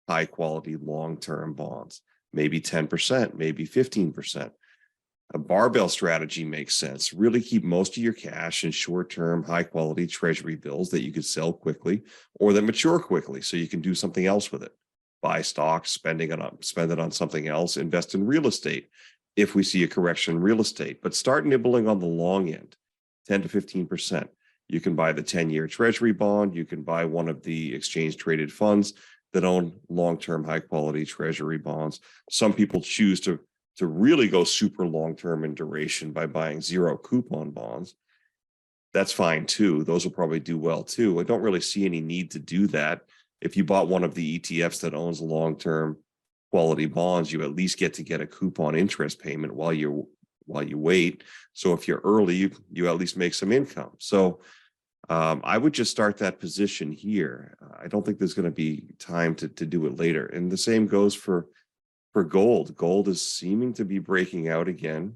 high quality long-term bonds, maybe 10%, maybe 15%. A barbell strategy makes sense. Really keep most of your cash in short-term, high-quality treasury bills that you could sell quickly or that mature quickly, so you can do something else with it. Buy stocks, spend it on something else, invest in real estate if we see a correction in real estate. But start nibbling on the long end, 10 to 15%. You can buy the 10-year treasury bond. You can buy one of the exchange traded funds that own long-term high quality treasury bonds. Some people choose to really go super long-term in duration by buying zero coupon bonds. That's fine too. Those will probably do well too. I don't really see any need to do that. If you bought one of the ETFs that owns long-term quality bonds, you at least get a coupon interest payment while you wait. So if you're early, you at least make some income. So I would just start that position here. I don't think there's going to be time to do it later. And the same goes for gold. Gold is seeming to be breaking out again.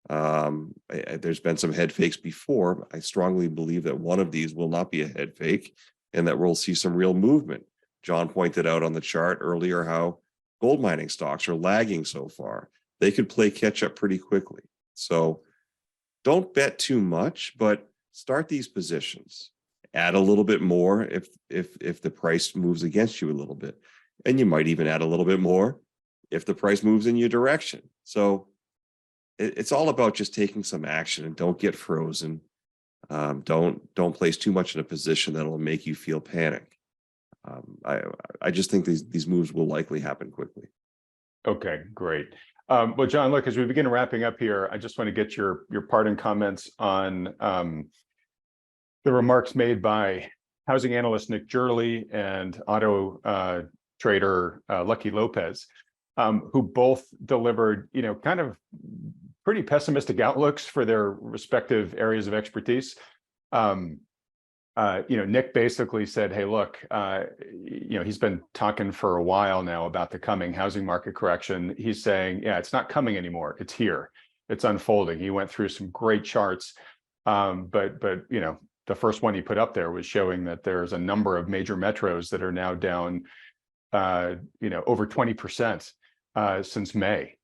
There's been some head fakes before. I strongly believe that one of these will not be a head fake and that we'll see some real movement. John pointed out on the chart earlier how gold mining stocks are lagging so far. They could play catch up pretty quickly. So don't bet too much, but start these positions. Add a little bit more if the price moves against you a little bit. And you might even add a little bit more if the price moves in your direction. So it's all about just taking some action and don't get frozen. Don't place too much in a position that will make you feel panic. I just think these moves will likely happen quickly. Okay, great. Well, John, look, as we begin wrapping up here, I just want to get your parting comments on the remarks made by housing analyst Nick Jurley and auto trader Lucky Lopez, who both delivered, kind of pretty pessimistic outlooks for their respective areas of expertise. Nick basically said, hey, look, he's been talking for a while now about the coming housing market correction. He's saying, yeah, it's not coming anymore. It's here. It's unfolding. He went through some great charts. But the first one he put up there was showing that there's a number of major metros that are now down, over 20% since May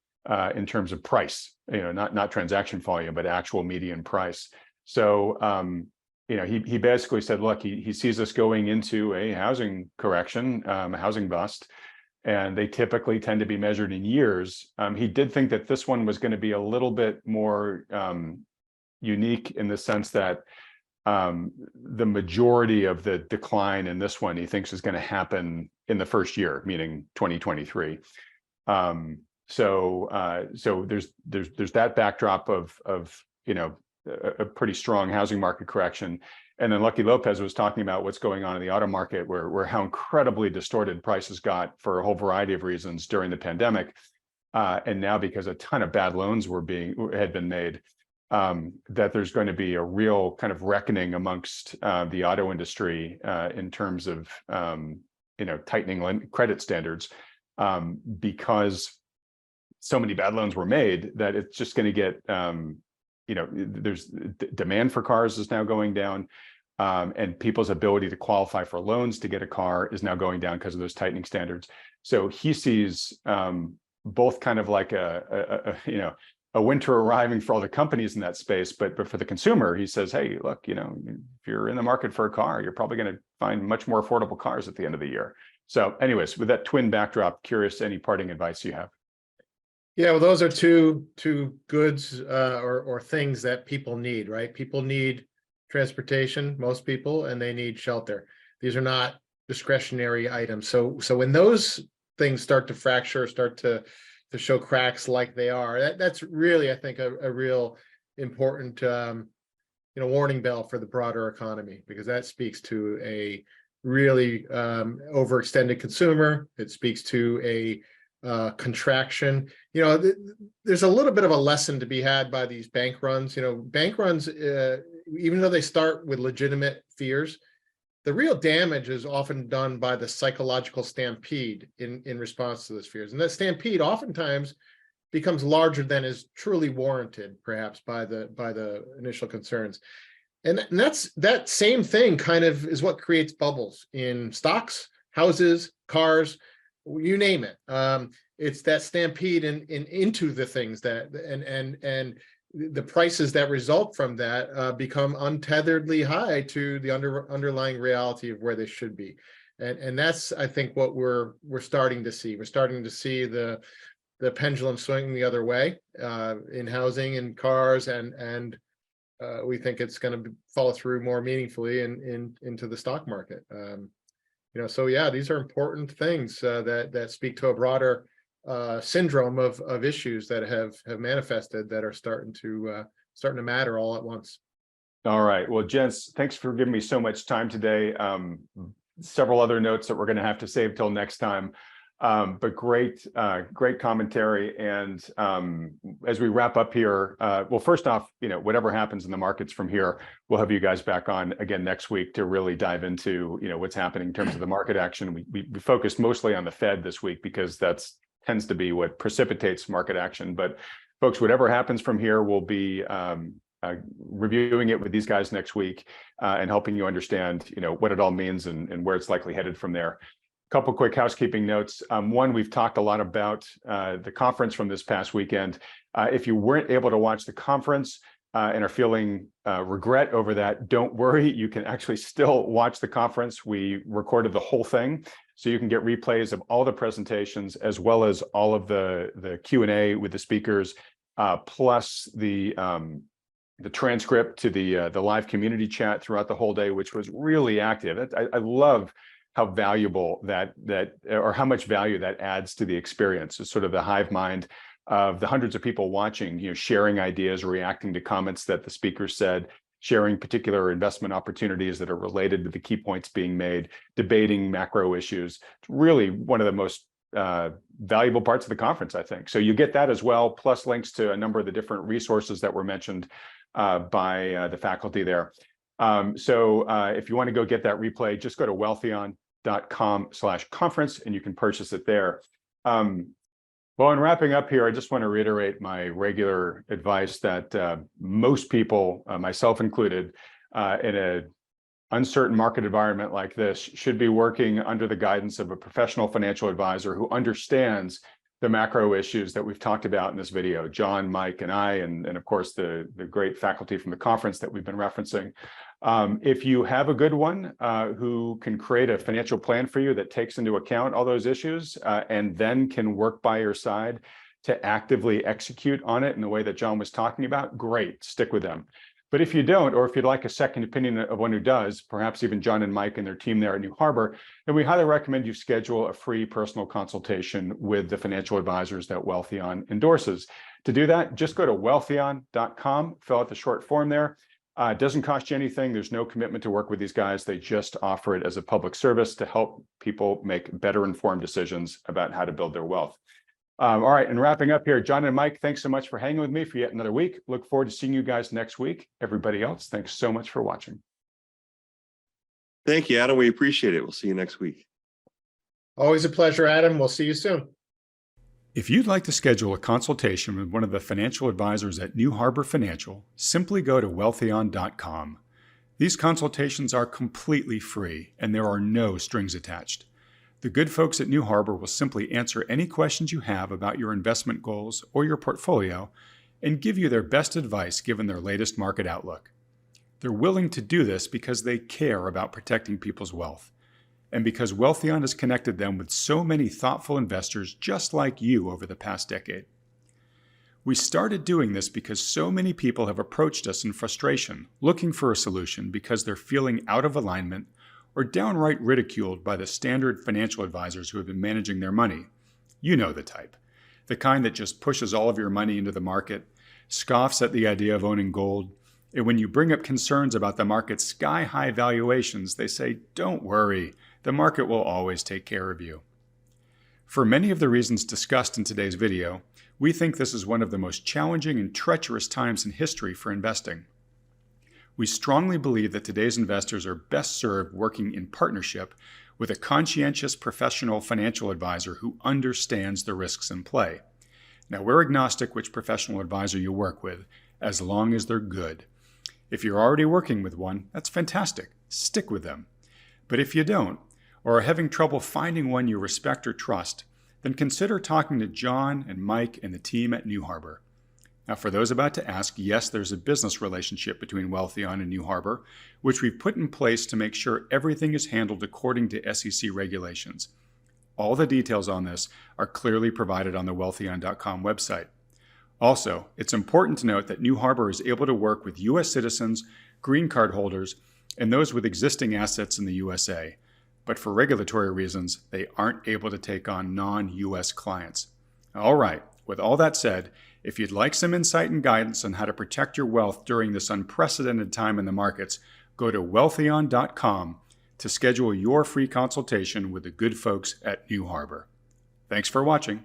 in terms of price, not transaction volume, but actual median price. So, he basically said, look, he sees us going into a housing correction, a housing bust, and they typically tend to be measured in years. He did think that this one was going to be a little bit more unique in the sense that the majority of the decline in this one he thinks is going to happen in the first year, meaning 2023. So there's that backdrop of a pretty strong housing market correction. And then Lucky Lopez was talking about what's going on in the auto market, where how incredibly distorted prices got for a whole variety of reasons during the pandemic. And now because a ton of bad loans had been made, that there's going to be a real kind of reckoning amongst the auto industry in terms of tightening credit standards, because so many bad loans were made that it's just going to get there's demand for cars is now going down, and people's ability to qualify for loans to get a car is now going down because of those tightening standards. So he sees both kind of like a winter arriving for all the companies in that space, but for the consumer, he says, hey, look, if you're in the market for a car, you're probably going to find much more affordable cars at the end of the year. So anyways, with that twin backdrop, curious any parting advice you have. Yeah, well, those are two goods or things that people need, right? People need transportation, most people, and they need shelter. These are not discretionary items. So when those things start to fracture, start to show cracks like they are, that's really, I think, a real important warning bell for the broader economy, because that speaks to a really overextended consumer. It speaks to a contraction. There's a little bit of a lesson to be had by these bank runs. Bank runs, even though they start with legitimate fears, the real damage is often done by the psychological stampede in response to those fears. And that stampede oftentimes becomes larger than is truly warranted, perhaps by the initial concerns. And that's that same thing kind of is what creates bubbles in stocks, houses, cars, you name it. It's that stampede into the things that and the prices that result from that become untetheredly high to the underlying reality of where they should be. And that's, I think, what we're starting to see. We're starting to see the the pendulum swinging the other way in housing and cars, and we think it's going to follow through more meaningfully into the stock market. So yeah, these are important things that speak to a broader syndrome of issues that have manifested that are starting to matter all at once. All right. Well, gents, thanks for giving me so much time today. Several other notes that we're going to have to save till next time. But great commentary. And as we wrap up here, well, first off, whatever happens in the markets from here, we'll have you guys back on again next week to really dive into, what's happening in terms of the market action. We focused mostly on the Fed this week because that's tends to be what precipitates market action. But folks, whatever happens from here, we'll be reviewing it with these guys next week and helping you understand, what it all means and where it's likely headed from there. Couple quick housekeeping notes. One, we've talked a lot about the conference from this past weekend. If you weren't able to watch the conference and are feeling regret over that, don't worry. You can actually still watch the conference. We recorded the whole thing, so you can get replays of all the presentations as well as all of the Q&A with the speakers, plus the transcript to the live community chat throughout the whole day, which was really active. I love how valuable that or how much value that adds to the experience. It's sort of the hive mind of the hundreds of people watching, sharing ideas, reacting to comments that the speakers said, sharing particular investment opportunities that are related to the key points being made, debating macro issues. It's really one of the most valuable parts of the conference, I think. So you get that as well, plus links to a number of the different resources that were mentioned by the faculty there. So if you want to go get that replay, just go to wealthion.com/conference and you can purchase it there. Well, in wrapping up here, I just want to reiterate my regular advice that most people, myself included, in an uncertain market environment like this, should be working under the guidance of a professional financial advisor who understands the macro issues that we've talked about in this video, John, Mike, and I, and of course, the great faculty from the conference that we've been referencing. If you have a good one who can create a financial plan for you that takes into account all those issues and then can work by your side to actively execute on it in the way that John was talking about, great, stick with them. But if you don't, or if you'd like a second opinion of one who does, perhaps even John and Mike and their team there at New Harbor, then we highly recommend you schedule a free personal consultation with the financial advisors that Wealthion endorses. To do that, just go to wealthion.com, fill out the short form there. It doesn't cost you anything. There's no commitment to work with these guys. They just offer it as a public service to help people make better informed decisions about how to build their wealth. All right, and wrapping up here, John and Mike, thanks so much for hanging with me for yet another week. Look forward to seeing you guys next week. Everybody else, thanks so much for watching. Thank you, Adam. We appreciate it. We'll see you next week. Always a pleasure, Adam. We'll see you soon. If you'd like to schedule a consultation with one of the financial advisors at New Harbor Financial, simply go to wealthion.com. These consultations are completely free and there are no strings attached. The good folks at New Harbor will simply answer any questions you have about your investment goals or your portfolio and give you their best advice given their latest market outlook. They're willing to do this because they care about protecting people's wealth, and because Wealthion has connected them with so many thoughtful investors just like you over the past decade. We started doing this because so many people have approached us in frustration, looking for a solution because they're feeling out of alignment or downright ridiculed by the standard financial advisors who have been managing their money. You know the type. The kind that just pushes all of your money into the market, scoffs at the idea of owning gold, and when you bring up concerns about the market's sky-high valuations, they say, "Don't worry, the market will always take care of you." For many of the reasons discussed in today's video, we think this is one of the most challenging and treacherous times in history for investing. We strongly believe that today's investors are best served working in partnership with a conscientious professional financial advisor who understands the risks in play. Now, we're agnostic which professional advisor you work with, as long as they're good. If you're already working with one, that's fantastic. Stick with them. But if you don't, or are having trouble finding one you respect or trust, then consider talking to John and Mike and the team at New Harbor. Now, for those about to ask, yes, there's a business relationship between Wealthion and New Harbor, which we've put in place to make sure everything is handled according to SEC regulations. All the details on this are clearly provided on the Wealthion.com website. Also, it's important to note that New Harbor is able to work with U.S. citizens, green card holders, and those with existing assets in the USA. But for regulatory reasons, they aren't able to take on non-U.S. clients. All right, with all that said, if you'd like some insight and guidance on how to protect your wealth during this unprecedented time in the markets, go to Wealthion.com to schedule your free consultation with the good folks at New Harbor. Thanks for watching.